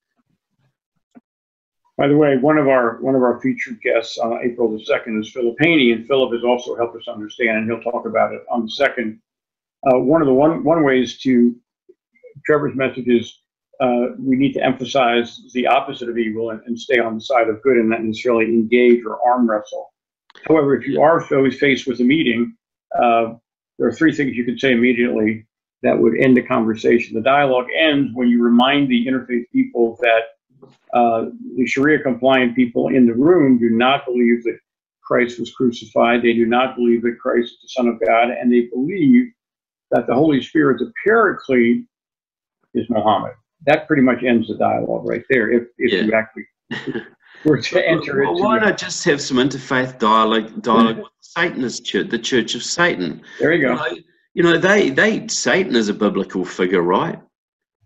By the way, one of our featured guests on April the 2nd is Philip Haney, and Philip has also helped us understand, and he'll talk about it on the 2nd. One ways to Trevor's message is we need to emphasize the opposite of evil and stay on the side of good and not necessarily engage or arm wrestle. However, if you are always faced with a meeting, there are three things you can say immediately that would end the conversation. The dialogue ends when you remind the interfaith people that the Sharia-compliant people in the room do not believe that Christ was crucified. They do not believe that Christ is the Son of God, and they believe that the Holy Spirit, the Paraclete, is Muhammad. That pretty much ends the dialogue right there. If you actually were to enter it. Why not just have some interfaith dialogue with Satanist church, the Church of Satan? There you go. You know, Satan is a biblical figure, right?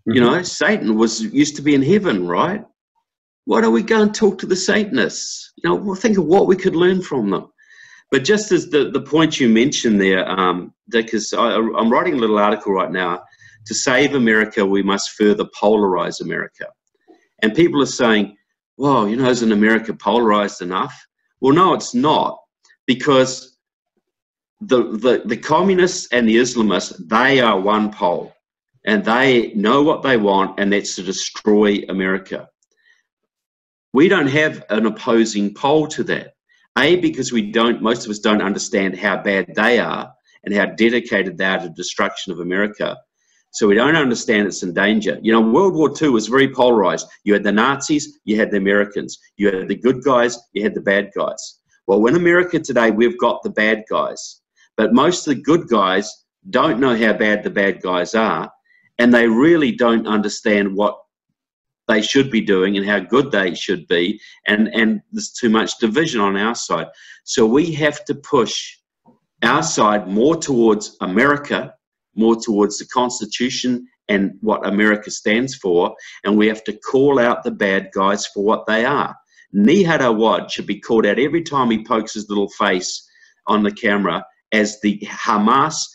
You know, Satan used to be in heaven, right? Why don't we go and talk to the Satanists? You know, we'll think of what we could learn from them. But just as the point you mentioned there, Dick, is I'm writing a little article right now. To save America, we must further polarize America. And people are saying, well, you know, isn't America polarized enough? Well, no, it's not, because the communists and the Islamists, they are one pole, and they know what they want, and that's to destroy America. We don't have an opposing pole to that. Because most of us don't understand how bad they are and how dedicated they are to destruction of America. So we don't understand it's in danger. You know, World War II was very polarized. You had the Nazis, you had the Americans. You had the good guys, you had the bad guys. Well, in America today, we've got the bad guys. But most of the good guys don't know how bad the bad guys are, and they really don't understand what they should be doing and how good they should be, and there's too much division on our side. So we have to push our side more towards America, more towards the Constitution and what America stands for, and we have to call out the bad guys for what they are. Nihad Awad should be called out every time he pokes his little face on the camera as the Hamas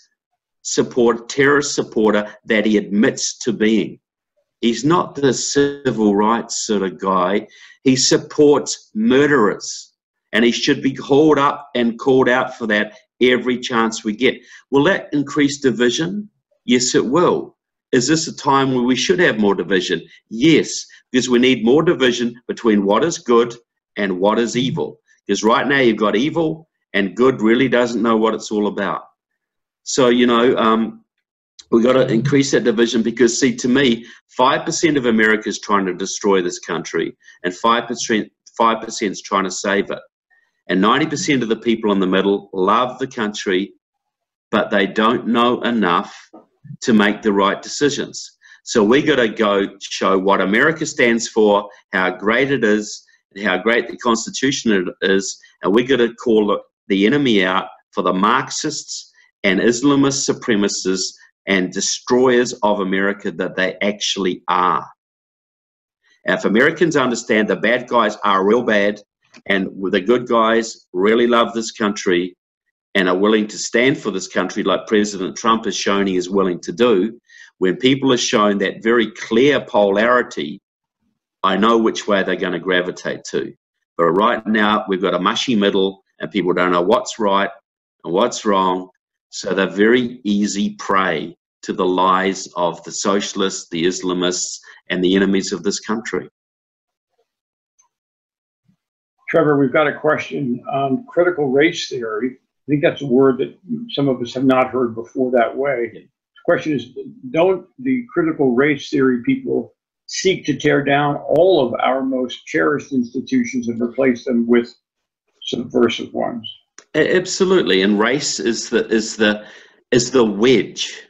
terrorist supporter that he admits to being. He's not the civil rights sort of guy. He supports murderers, and he should be called up and called out for that every chance we get. Will that increase division? Yes, it will. Is this a time where we should have more division? Yes, because we need more division between what is good and what is evil. Because right now you've got evil, and good really doesn't know what it's all about. So, you know, We've got to increase that division because, see, to me, 5% of America is trying to destroy this country and 5% is trying to save it. And 90% of the people in the middle love the country, but they don't know enough to make the right decisions. So we got to go show what America stands for, how great it is, and how great the Constitution is, and we got to call the enemy out for the Marxists and Islamist supremacists and destroyers of America that they actually are. And if Americans understand the bad guys are real bad and the good guys really love this country and are willing to stand for this country like President Trump has shown he is willing to do, when people are shown that very clear polarity, I know which way they're going to gravitate to. But right now, we've got a mushy middle and people don't know what's right and what's wrong. So they're very easy prey to the lies of the socialists, the Islamists, and the enemies of this country. Trevor, we've got a question on critical race theory. I think that's a word that some of us have not heard before that way. The question is, don't the critical race theory people seek to tear down all of our most cherished institutions and replace them with subversive ones? Absolutely, and race is the wedge.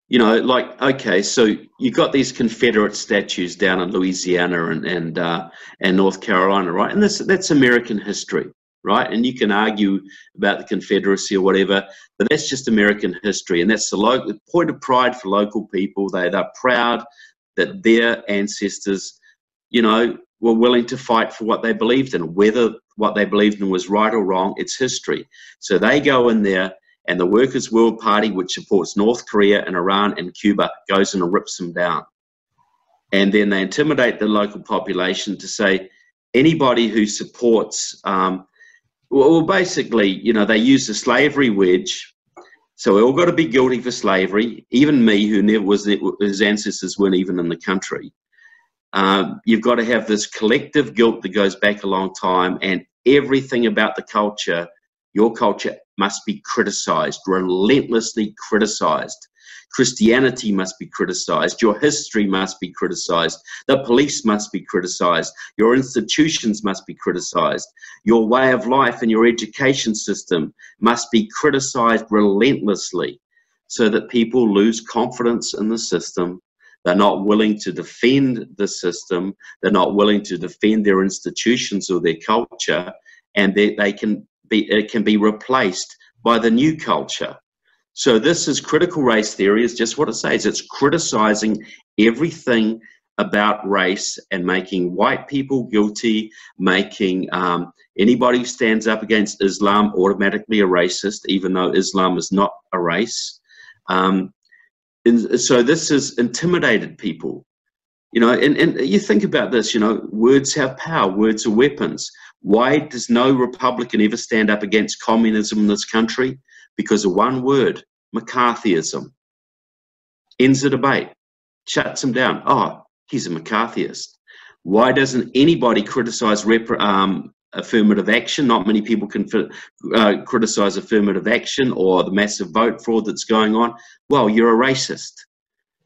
You know, like, okay, so you got these Confederate statues down in Louisiana and North Carolina, right? And that's American history, right? And you can argue about the Confederacy or whatever, but that's just American history, and that's the point of pride for local people. They're proud that their ancestors, you know, were willing to fight for what they believed in. Whether what they believed in was right or wrong, it's history. So they go in there, and the Workers' World Party, which supports North Korea and Iran and Cuba, goes in and rips them down. And then they intimidate the local population to say anybody who supports, well, basically, you know, they use the slavery wedge. So we all got to be guilty for slavery. Even me, who never was, his ancestors weren't even in the country. You've got to have this collective guilt that goes back a long time, and everything about the culture, your culture, must be criticized, relentlessly criticized. Christianity must be criticized. Your history must be criticized. The police must be criticized. Your institutions must be criticized. Your way of life and your education system must be criticized relentlessly so that people lose confidence in the system. They're not willing to defend the system. They're not willing to defend their institutions or their culture, and it can be replaced by the new culture. So this is critical race theory, is just what it says. It's criticizing everything about race and making white people guilty, making anybody who stands up against Islam automatically a racist, even though Islam is not a race. And so this has intimidated people. You know, and you think about this, you know, words have power, words are weapons. Why does no Republican ever stand up against communism in this country? Because of one word, McCarthyism. Ends the debate, shuts him down. Oh, he's a McCarthyist. Why doesn't anybody criticize affirmative action? Not many people can criticize affirmative action or the massive vote fraud that's going on. Well, you're a racist.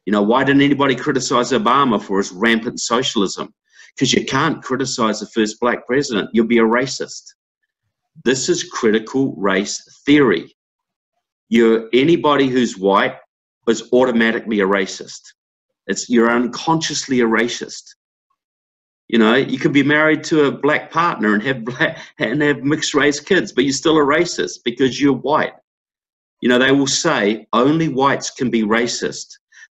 You know, why didn't anybody criticize Obama for his rampant socialism? Because you can't criticize the first black president. You'll be a racist. This is critical race theory. Anybody who's white is automatically a racist. You're unconsciously a racist. You know, you could be married to a black partner and have mixed race kids, but you're still a racist because you're white. You know, they will say only whites can be racist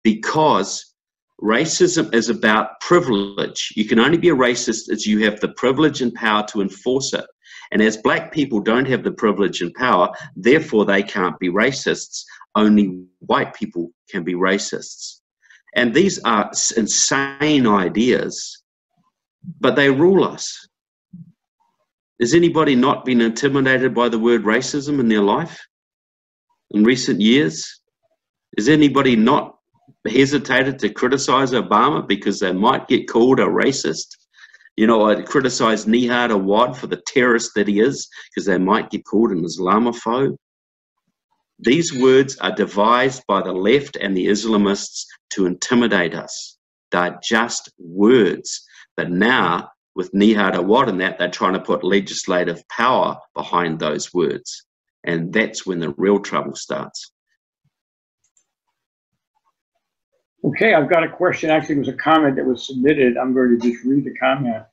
because racism is about privilege. You can only be a racist as you have the privilege and power to enforce it. And as black people don't have the privilege and power, therefore they can't be racists. Only white people can be racists. And these are insane ideas, but they rule us. Has anybody not been intimidated by the word racism in their life in recent years? Has anybody not hesitated to criticize Obama because they might get called a racist? You know, I criticize Nihad Awad for the terrorist that he is because they might get called an Islamophobe. These words are devised by the left and the Islamists to intimidate us. They're just words. But now, with Nihad Awad and that, they're trying to put legislative power behind those words. And that's when the real trouble starts. Okay, I've got a question. Actually, it was a comment that was submitted. I'm going to just read the comment.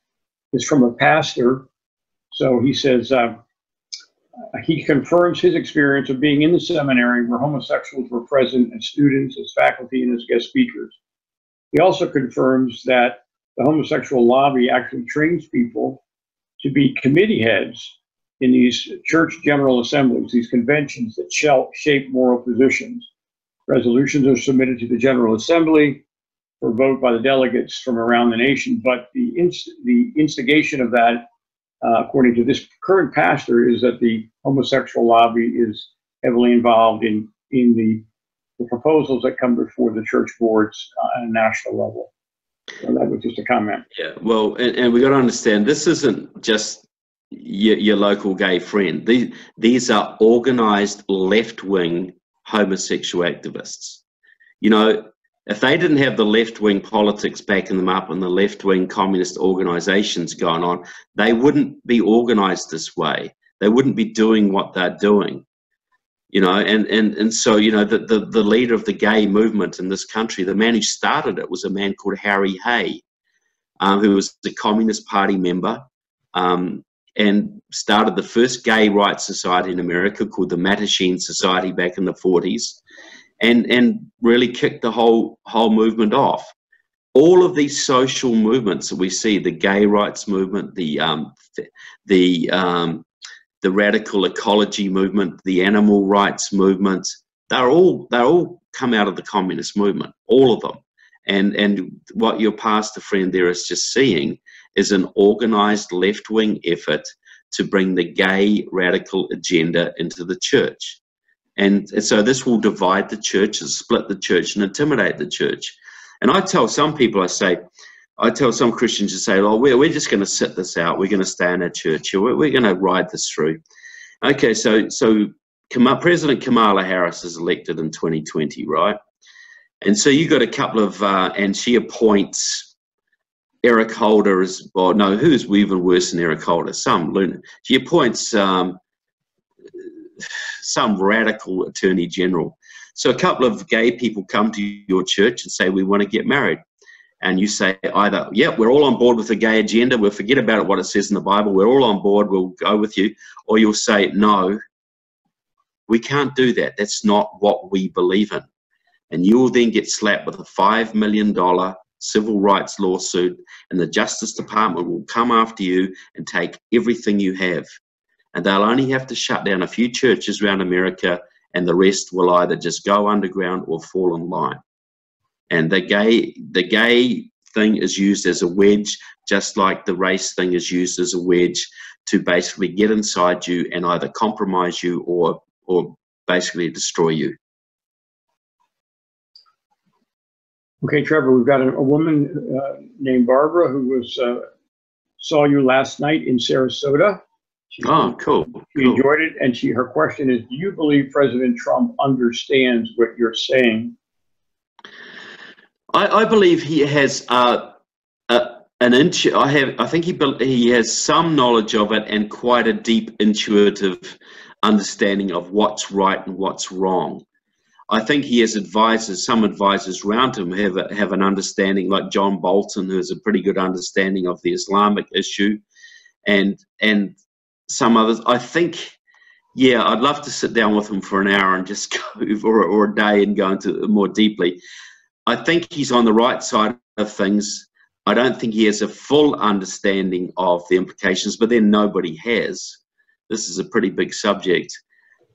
It's from a pastor. So he says, he confirms his experience of being in the seminary where homosexuals were present as students, as faculty, and as guest speakers. He also confirms that the homosexual lobby actually trains people to be committee heads in these church general assemblies, these conventions that shape moral positions. Resolutions are submitted to the General Assembly for vote by the delegates from around the nation, but the instigation of that, according to this current pastor, is that the homosexual lobby is heavily involved in the proposals that come before the church boards on a national level. So that was just a comment. Yeah, well, and we got to understand, this isn't just your local gay friend. These are organized left-wing homosexual activists. You know, if they didn't have the left-wing politics backing them up and the left-wing communist organizations going on, they wouldn't be organized this way. They wouldn't be doing what they're doing. You know, and so, you know, the leader of the gay movement in this country, the man who started it, was a man called Harry Hay, who was a Communist Party member, and started the first gay rights society in America called the Mattachine Society back in the 40s, and really kicked the whole movement off. All of these social movements that we see, the gay rights movement, the radical ecology movement, the animal rights movement, they're all come out of the communist movement, all of them. And what your pastor friend there is just seeing is an organized left-wing effort to bring the gay radical agenda into the church. And so this will divide the church and split the church and intimidate the church. And I tell some people, I tell some Christians to say, oh, we're just going to sit this out. We're going to stay in our church. We're going to ride this through. Okay, so President Kamala Harris is elected in 2020, right? And so you got a couple of, and she appoints Eric Holder as, well, no, who's even worse than Eric Holder? She appoints some radical attorney general. So a couple of gay people come to your church and say, we want to get married. And you say either, yeah, we're all on board with the gay agenda, we'll forget about what it says in the Bible, we're all on board, we'll go with you. Or you'll say, no, we can't do that. That's not what we believe in. And you will then get slapped with a $5 million civil rights lawsuit, and the Justice Department will come after you and take everything you have. And they'll only have to shut down a few churches around America, and the rest will either just go underground or fall in line. And the gay thing is used as a wedge, just like the race thing is used as a wedge to basically get inside you and either compromise you or basically destroy you. Okay, Trevor, we've got a woman named Barbara who saw you last night in Sarasota. Cool. She enjoyed it, and her question is, do you believe President Trump understands what you're saying? I believe he has I think he has some knowledge of it and quite a deep intuitive understanding of what's right and what's wrong. I think he has advisors, some advisors around him have an understanding, like John Bolton, who has a pretty good understanding of the Islamic issue, and some others. I think, yeah, I'd love to sit down with him for an hour and just go, or a day, and go into it more deeply. I think he's on the right side of things. I don't think he has a full understanding of the implications, but then nobody has. This is a pretty big subject.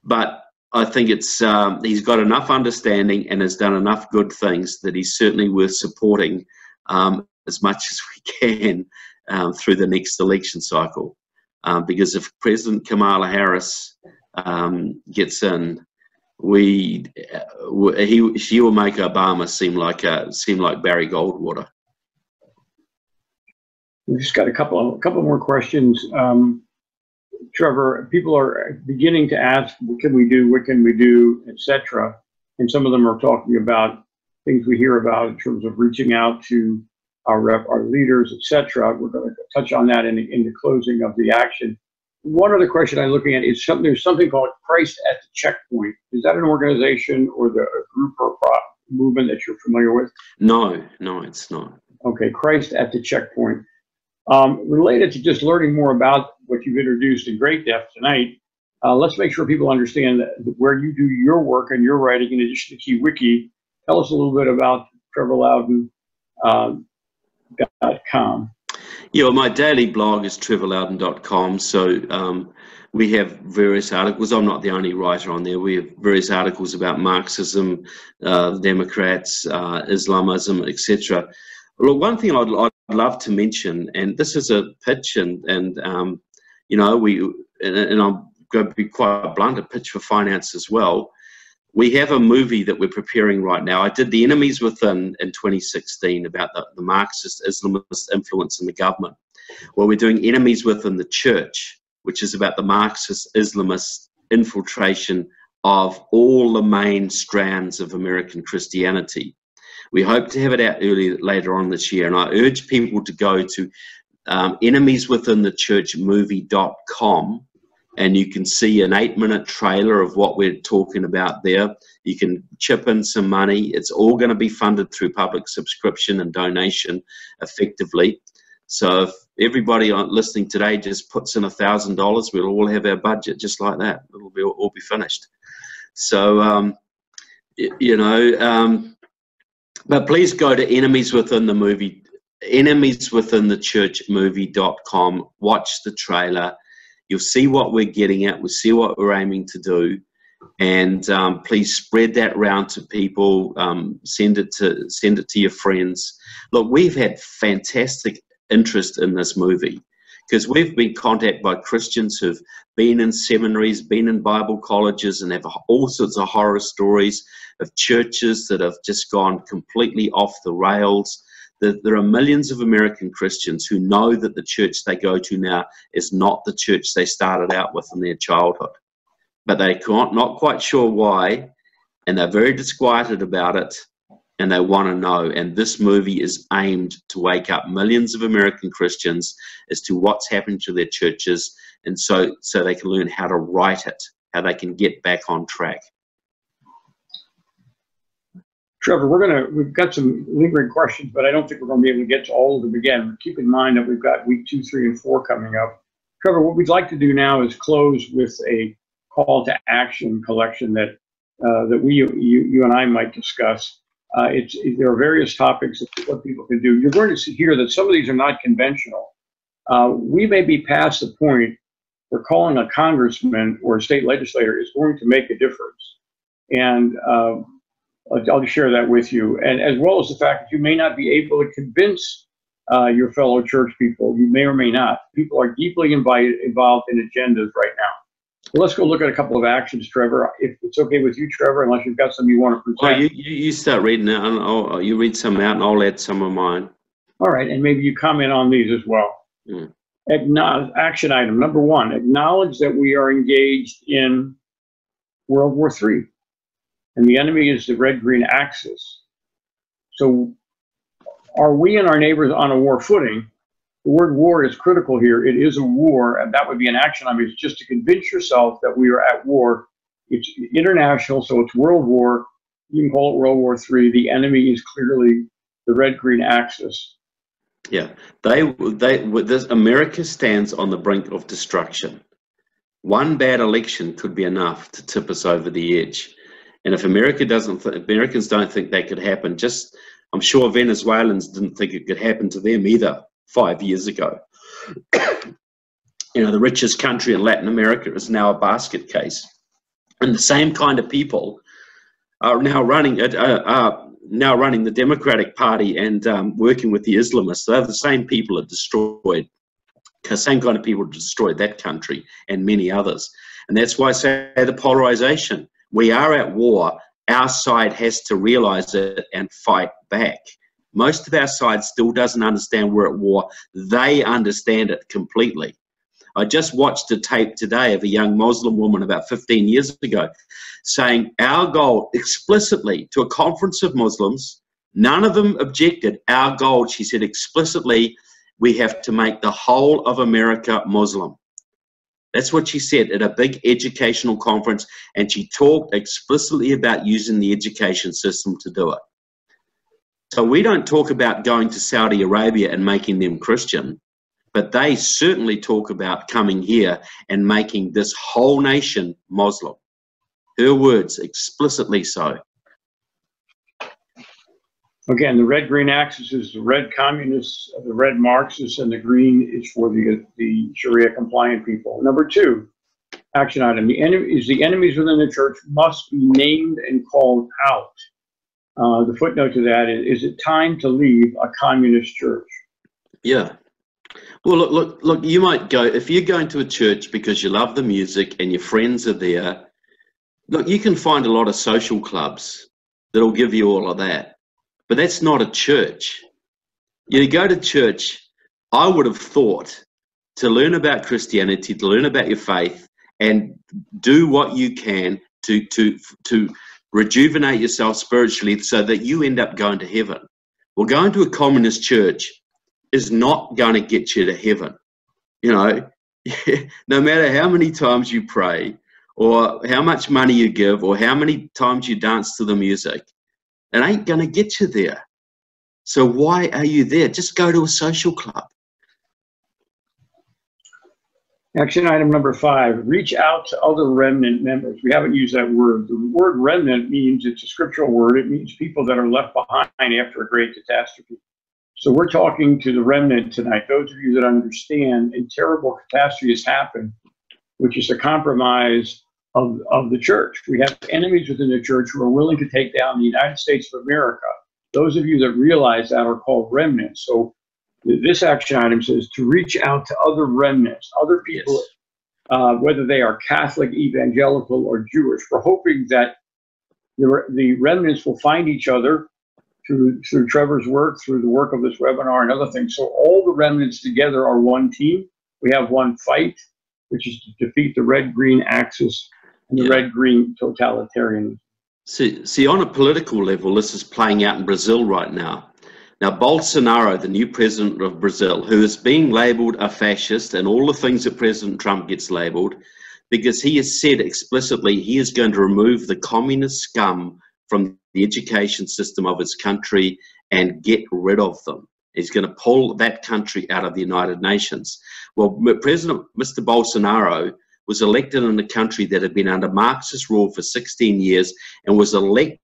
But I think it's he's got enough understanding and has done enough good things that he's certainly worth supporting as much as we can through the next election cycle. Because if President Kamala Harris gets in, she will make Obama seem like Barry Goldwater. We've just got a couple more questions. Trevor, people are beginning to ask, what can we do, etc. And some of them are talking about things we hear about in terms of reaching out to our leaders, etc. We're going to touch on that in the closing of the action. One other question I'm looking at is there's something called Christ at the Checkpoint. Is that an organization or a group or a movement that you're familiar with? No, it's not. Okay, Christ at the Checkpoint. Related to just learning more about what you've introduced in great depth tonight, let's make sure people understand that where you do your work and your writing in addition to Key Wiki. Tell us a little bit about Trevor Loudon. .com. Yeah, well, my daily blog is trevorloudon.com. So we have various articles. I'm not the only writer on there. We have various articles about Marxism, Democrats, Islamism, etc. Well, one thing I'd love to mention, and this is a pitch, and you know, and I'm going to be quite blunt, a pitch for finance as well. We have a movie that we're preparing right now. I did The Enemies Within in 2016 about the Marxist Islamist influence in the government. Well, we're doing Enemies Within the Church, which is about the Marxist Islamist infiltration of all the main strands of American Christianity. We hope to have it out later on this year, and I urge people to go to enemieswithinthechurchmovie.com, and you can see an 8-minute trailer of what we're talking about there. You can chip in some money. It's all going to be funded through public subscription and donation effectively. So if everybody listening today just puts in $1,000, we'll all have our budget just like that. It'll all be finished. So, you know, but please go to enemieswithinthechurchmovie.com, watch the trailer. You'll see what we're getting at. We'll see what we're aiming to do. And please spread that around to people. Send it to your friends. Look, we've had fantastic interest in this movie because we've been contacted by Christians who've been in seminaries, been in Bible colleges, and have all sorts of horror stories of churches that have just gone completely off the rails. There are millions of American Christians who know that the church they go to now is not the church they started out with in their childhood. But they're not quite sure why, and they're very disquieted about it, and they want to know. And this movie is aimed to wake up millions of American Christians as to what's happened to their churches, and so they can learn how to right it, how they can get back on track. Trevor, we've got some lingering questions, but I don't think we're going to be able to get to all of them again. Keep in mind that we've got week 2, 3, and 4 coming up. Trevor, what we'd like to do now is close with a call to action collection that you and I might discuss. There are various topics of what people can do. You're going to see here that some of these are not conventional. We may be past the point where calling a congressman or a state legislator is going to make a difference. And I'll just share that with you, and as well as the fact that you may not be able to convince your fellow church people. You may or may not. People are deeply involved in agendas right now. So let's go look at a couple of actions, Trevor. If it's okay with you, Trevor, unless you've got some you want to present. Well, you start reading it, and you read some out, and I'll add some of mine. All right, and maybe you comment on these as well. Action item number 1, acknowledge that we are engaged in World War III. And the enemy is the red-green axis. So are we and our neighbors on a war footing? The word war is critical here. It is a war, and that would be an action item. It's just to convince yourself that we are at war. It's international, so it's world war. You can call it World War III. The enemy is clearly the red-green axis. Yeah, America stands on the brink of destruction. One bad election could be enough to tip us over the edge. And if Americans don't think that could happen, I'm sure Venezuelans didn't think it could happen to them either 5 years ago. You know, the richest country in Latin America is now a basket case. And the same kind of people are now running the Democratic Party and working with the Islamists. They're the same people that destroyed, the same kind of people that destroyed that country and many others. And that's why I say the polarization. We are at war. Our side has to realize it and fight back. Most of our side still doesn't understand we're at war. They understand it completely. I just watched a tape today of a young Muslim woman about 15 years ago saying our goal explicitly to a conference of Muslims, none of them objected. Our goal, she said explicitly, we have to make the whole of America Muslim. That's what she said at a big educational conference, and she talked explicitly about using the education system to do it. So we don't talk about going to Saudi Arabia and making them Christian, but they certainly talk about coming here and making this whole nation Muslim. Her words, explicitly so. Again, the red-green axis is the red communists, the red Marxists, and the green is for the Sharia-compliant people. Number 2, action item: the enemies within the church must be named and called out. The footnote to that is it time to leave a communist church? Yeah. Well, look, you might go, if you're going to a church because you love the music and your friends are there, look, you can find a lot of social clubs that'll give you all of that. But that's not a church. You go to church, I would have thought, to learn about Christianity, to learn about your faith, and do what you can to rejuvenate yourself spiritually so that you end up going to heaven. Well, going to a communist church is not going to get you to heaven. You know, no matter how many times you pray or how much money you give or how many times you dance to the music, it ain't going to get you there. So why are you there? Just go to a social club. Action item number 5, reach out to other remnant members. We haven't used that word. The word remnant means, it's a scriptural word. It means people that are left behind after a great catastrophe. So we're talking to the remnant tonight. Those of you that understand a terrible catastrophe has happened, which is a compromise of the church. We have enemies within the church who are willing to take down the United States of America. Those of you that realize that are called remnants. So this action item says to reach out to other remnants, other people, yes. Whether they are Catholic, evangelical, or Jewish. We're hoping that the remnants will find each other through Trevor's work, through the work of this webinar and other things. So all the remnants together are one team. We have one fight, which is to defeat the red-green axis and the red-green totalitarianism. See, on a political level, this is playing out in Brazil right now. Now, Bolsonaro, the new president of Brazil, who is being labeled a fascist and all the things that President Trump gets labeled, because he has said explicitly he is going to remove the communist scum from the education system of his country and get rid of them. He's going to pull that country out of the United Nations. Well, President Mr. Bolsonaro was elected in a country that had been under Marxist rule for 16 years and was elected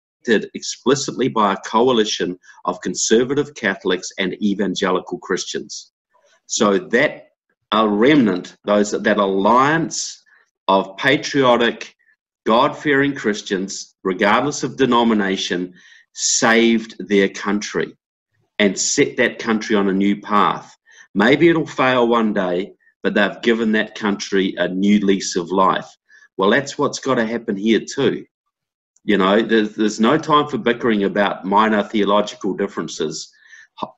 explicitly by a coalition of conservative Catholics and evangelical Christians. So that remnant, that alliance of patriotic, God-fearing Christians, regardless of denomination, saved their country and set that country on a new path. Maybe it'll fail one day, but they've given that country a new lease of life. Well, that's what's got to happen here too. You know, there's no time for bickering about minor theological differences.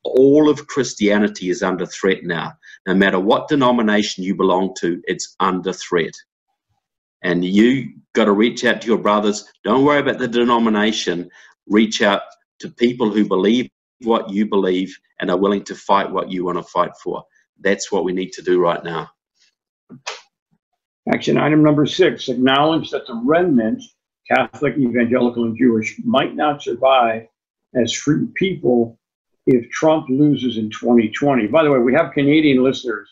All of Christianity is under threat now. No matter what denomination you belong to, it's under threat. And you got to reach out to your brothers. Don't worry about the denomination. Reach out to people who believe what you believe and are willing to fight what you want to fight for. That's what we need to do right now. Action item number 6, acknowledge that the remnant, Catholic, evangelical, and Jewish, might not survive as free people if Trump loses in 2020. By the way, we have Canadian listeners.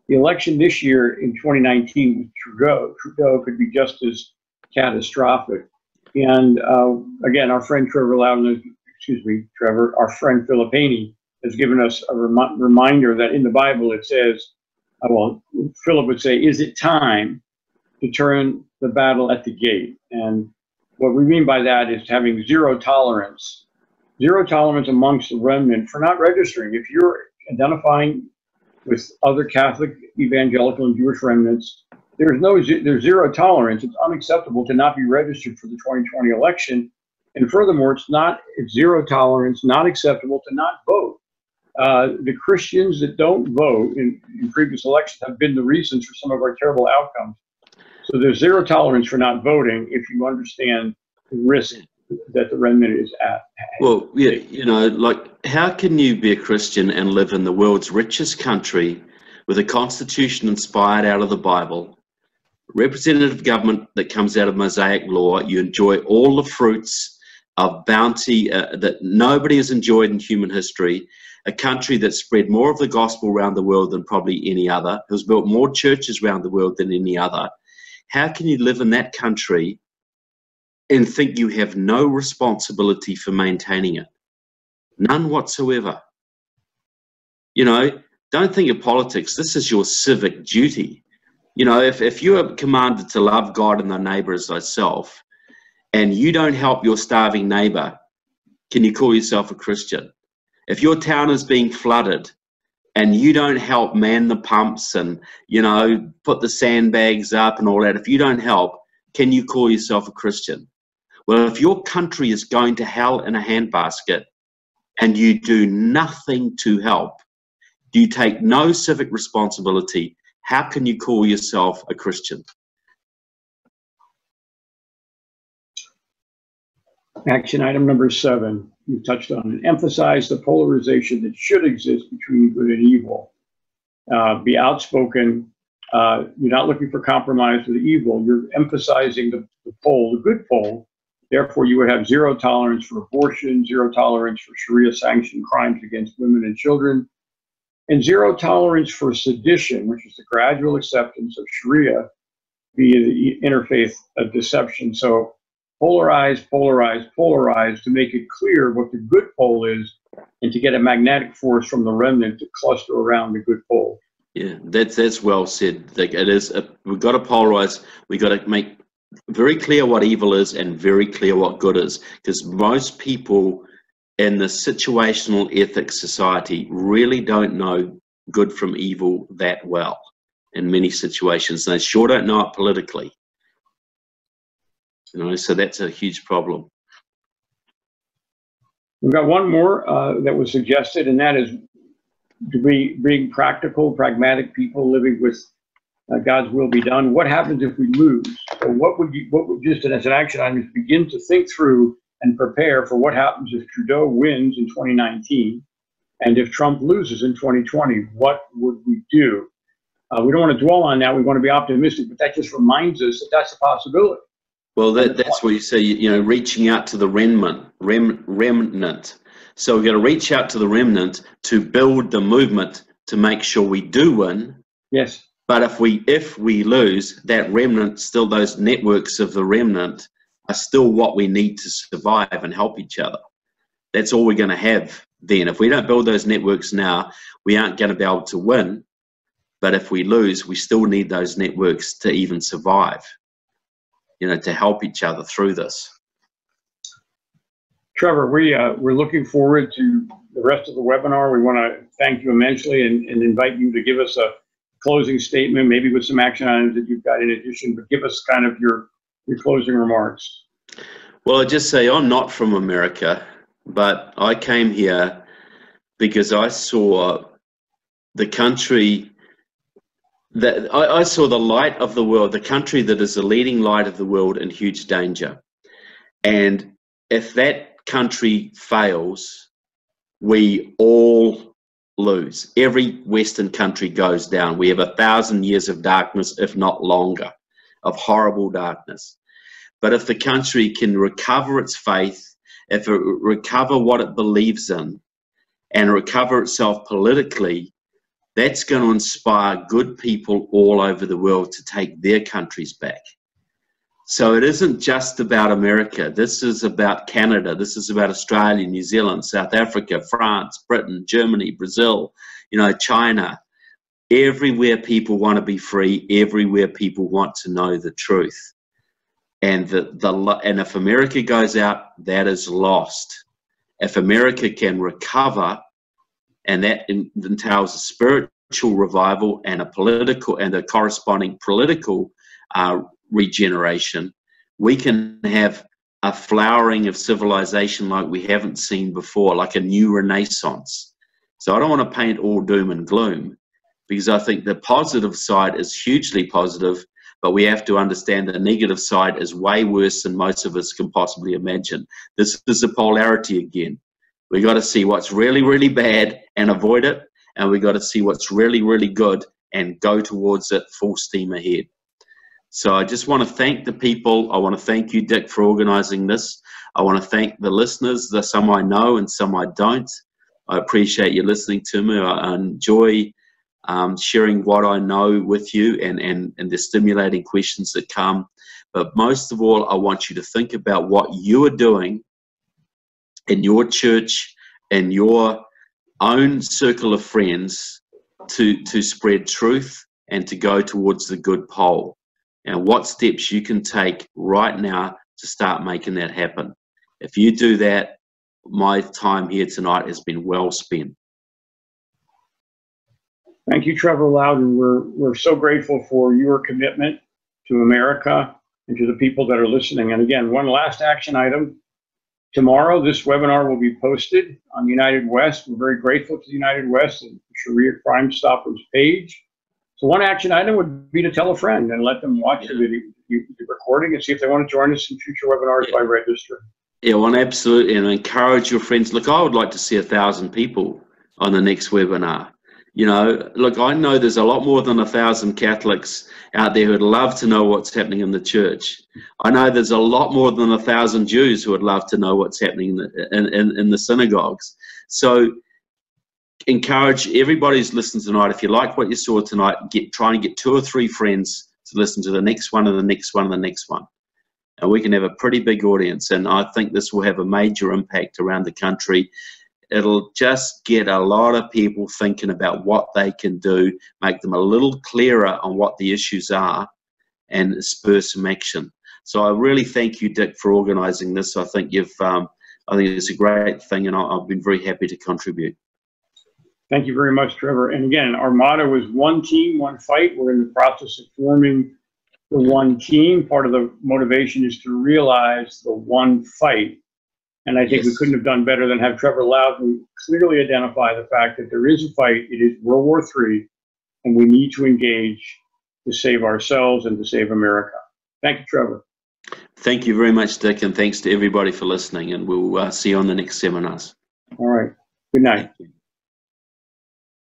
The election this year in 2019 with Trudeau could be just as catastrophic. And again, our friend Trevor Loudon, Trevor, our friend Philip Haney has given us a reminder that in the Bible it says, well, Philip would say, is it time to turn the battle at the gate? And what we mean by that is having zero tolerance amongst the remnant for not registering. If you're identifying with other Catholic, evangelical, and Jewish remnants, there's zero tolerance. It's unacceptable to not be registered for the 2020 election. And furthermore, it's zero tolerance, not acceptable to not vote. the Christians that don't vote in previous elections have been the reasons for some of our terrible outcomes. So there's zero tolerance for not voting if you understand the risk that the remnant is at. Well, yeah, you know, like, how can you be a Christian and live in the world's richest country with a constitution inspired out of the Bible, representative government that comes out of Mosaic law, you enjoy all the fruits of bounty that nobody has enjoyed in human history, a country that spread more of the gospel around the world than probably any other, who's built more churches around the world than any other? How can you live in that country and think you have no responsibility for maintaining it? None whatsoever. You know, don't think of politics. This is your civic duty. You know, if you are commanded to love God and thy neighbor as thyself, and you don't help your starving neighbor, can you call yourself a Christian? If your town is being flooded and you don't help man the pumps and, you know, put the sandbags up and all that, if you don't help, can you call yourself a Christian? Well, if your country is going to hell in a handbasket and you do nothing to help, you take no civic responsibility, how can you call yourself a Christian? Action item number 7, you touched on it. Emphasize the polarization that should exist between good and evil. Be outspoken. You're not looking for compromise with evil. You're emphasizing the pole, the good pole. Therefore, you would have zero tolerance for abortion, zero tolerance for Sharia-sanctioned crimes against women and children, and zero tolerance for sedition, which is the gradual acceptance of Sharia via the interfaith deception. So polarize, polarize, polarize to make it clear what the good pole is and to get a magnetic force from the remnant to cluster around the good pole. Yeah, that's well said. Like, it is, we've got to polarize. We've got to make very clear what evil is and very clear what good is, because most people in the situational ethics society really don't know good from evil that well in many situations. They sure don't know it politically. You know, so that's a huge problem. We've got one more that was suggested, and that is to be being practical, pragmatic people living with God's will be done. What happens if we lose? So what would just as an action item, begin to think through and prepare for what happens if Trudeau wins in 2019, and if Trump loses in 2020? What would we do? We don't want to dwell on that. We want to be optimistic, but that just reminds us that that's a possibility. Well, that's where you say, you know, reaching out to the remnant. So we've got to reach out to the remnant to build the movement to make sure we do win. Yes. But if we lose, that remnant, still those networks of the remnant are still what we need to survive and help each other. That's all we're going to have then. If we don't build those networks now, we aren't going to be able to win. But if we lose, we still need those networks to even survive, you know, to help each other through this. Trevor, we're looking forward to the rest of the webinar. We want to thank you immensely and invite you to give us a closing statement, maybe with some action items that you've got in addition, but give us kind of your closing remarks. Well, I just say I'm not from America, but I came here because I saw the country that I saw the light of the world, the country that is the leading light of the world, in huge danger. And if that country fails, we all lose. Every Western country goes down. We have 1,000 years of darkness, if not longer, of horrible darkness. But if the country can recover its faith, if it recover what it believes in, and recover itself politically, that's going to inspire good people all over the world to take their countries back. So it isn't just about America. This is about Canada. This is about Australia, New Zealand, South Africa, France, Britain, Germany, Brazil, you know, China. Everywhere people want to be free. Everywhere people want to know the truth. And and if America goes out, that is lost. If America can recover, and that entails a spiritual revival and a political and a corresponding political regeneration, we can have a flowering of civilization like we haven't seen before, like a new renaissance. So I don't want to paint all doom and gloom, because I think the positive side is hugely positive, but we have to understand the negative side is way worse than most of us can possibly imagine. This is a polarity again. We got to see what's really, really bad and avoid it, and we got to see what's really, really good and go towards it full steam ahead. So I just want to thank the people. I want to thank you, Dick, for organizing this. I want to thank the listeners. There's some I know and some I don't. I appreciate you listening to me. I enjoy sharing what I know with you and the stimulating questions that come. But most of all, I want you to think about what you are doing in your church, in your own circle of friends, to spread truth and to go towards the good pole, and what steps you can take right now to start making that happen. If you do that, my time here tonight has been well spent. Thank you, Trevor Loudon. We're so grateful for your commitment to America and to the people that are listening. And again, one last action item. Tomorrow, this webinar will be posted on United West. We're very grateful to the United West and the Sharia Crime Stoppers page. So one action item would be to tell a friend and let them watch the video, the recording, and see if they want to join us in future webinars by register. Yeah, well, absolutely, and encourage your friends. Look, I would like to see 1,000 people on the next webinar. You know, look, I know there's a lot more than 1,000 Catholics out there who'd love to know what's happening in the church. I know there's a lot more than 1,000 Jews who would love to know what's happening in the synagogues. So encourage everybody who's listening tonight, if you like what you saw tonight, try and get 2 or 3 friends to listen to the next one and the next one and the next one. And we can have a pretty big audience, and I think this will have a major impact around the country. It'll just get a lot of people thinking about what they can do, make them a little clearer on what the issues are, and spur some action. So I really thank you, Dick, for organising this. I think I think it's a great thing, and I've been very happy to contribute. Thank you very much, Trevor. And again, our motto is one team, one fight. We're in the process of forming the one team. Part of the motivation is to realize the one fight. And I think we couldn't have done better than have Trevor Loudon clearly identify the fact that there is a fight. It is World War III, and we need to engage to save ourselves and to save America. Thank you, Trevor. Thank you very much, Dick, and thanks to everybody for listening. And we'll see you on the next seminars. All right. Good night.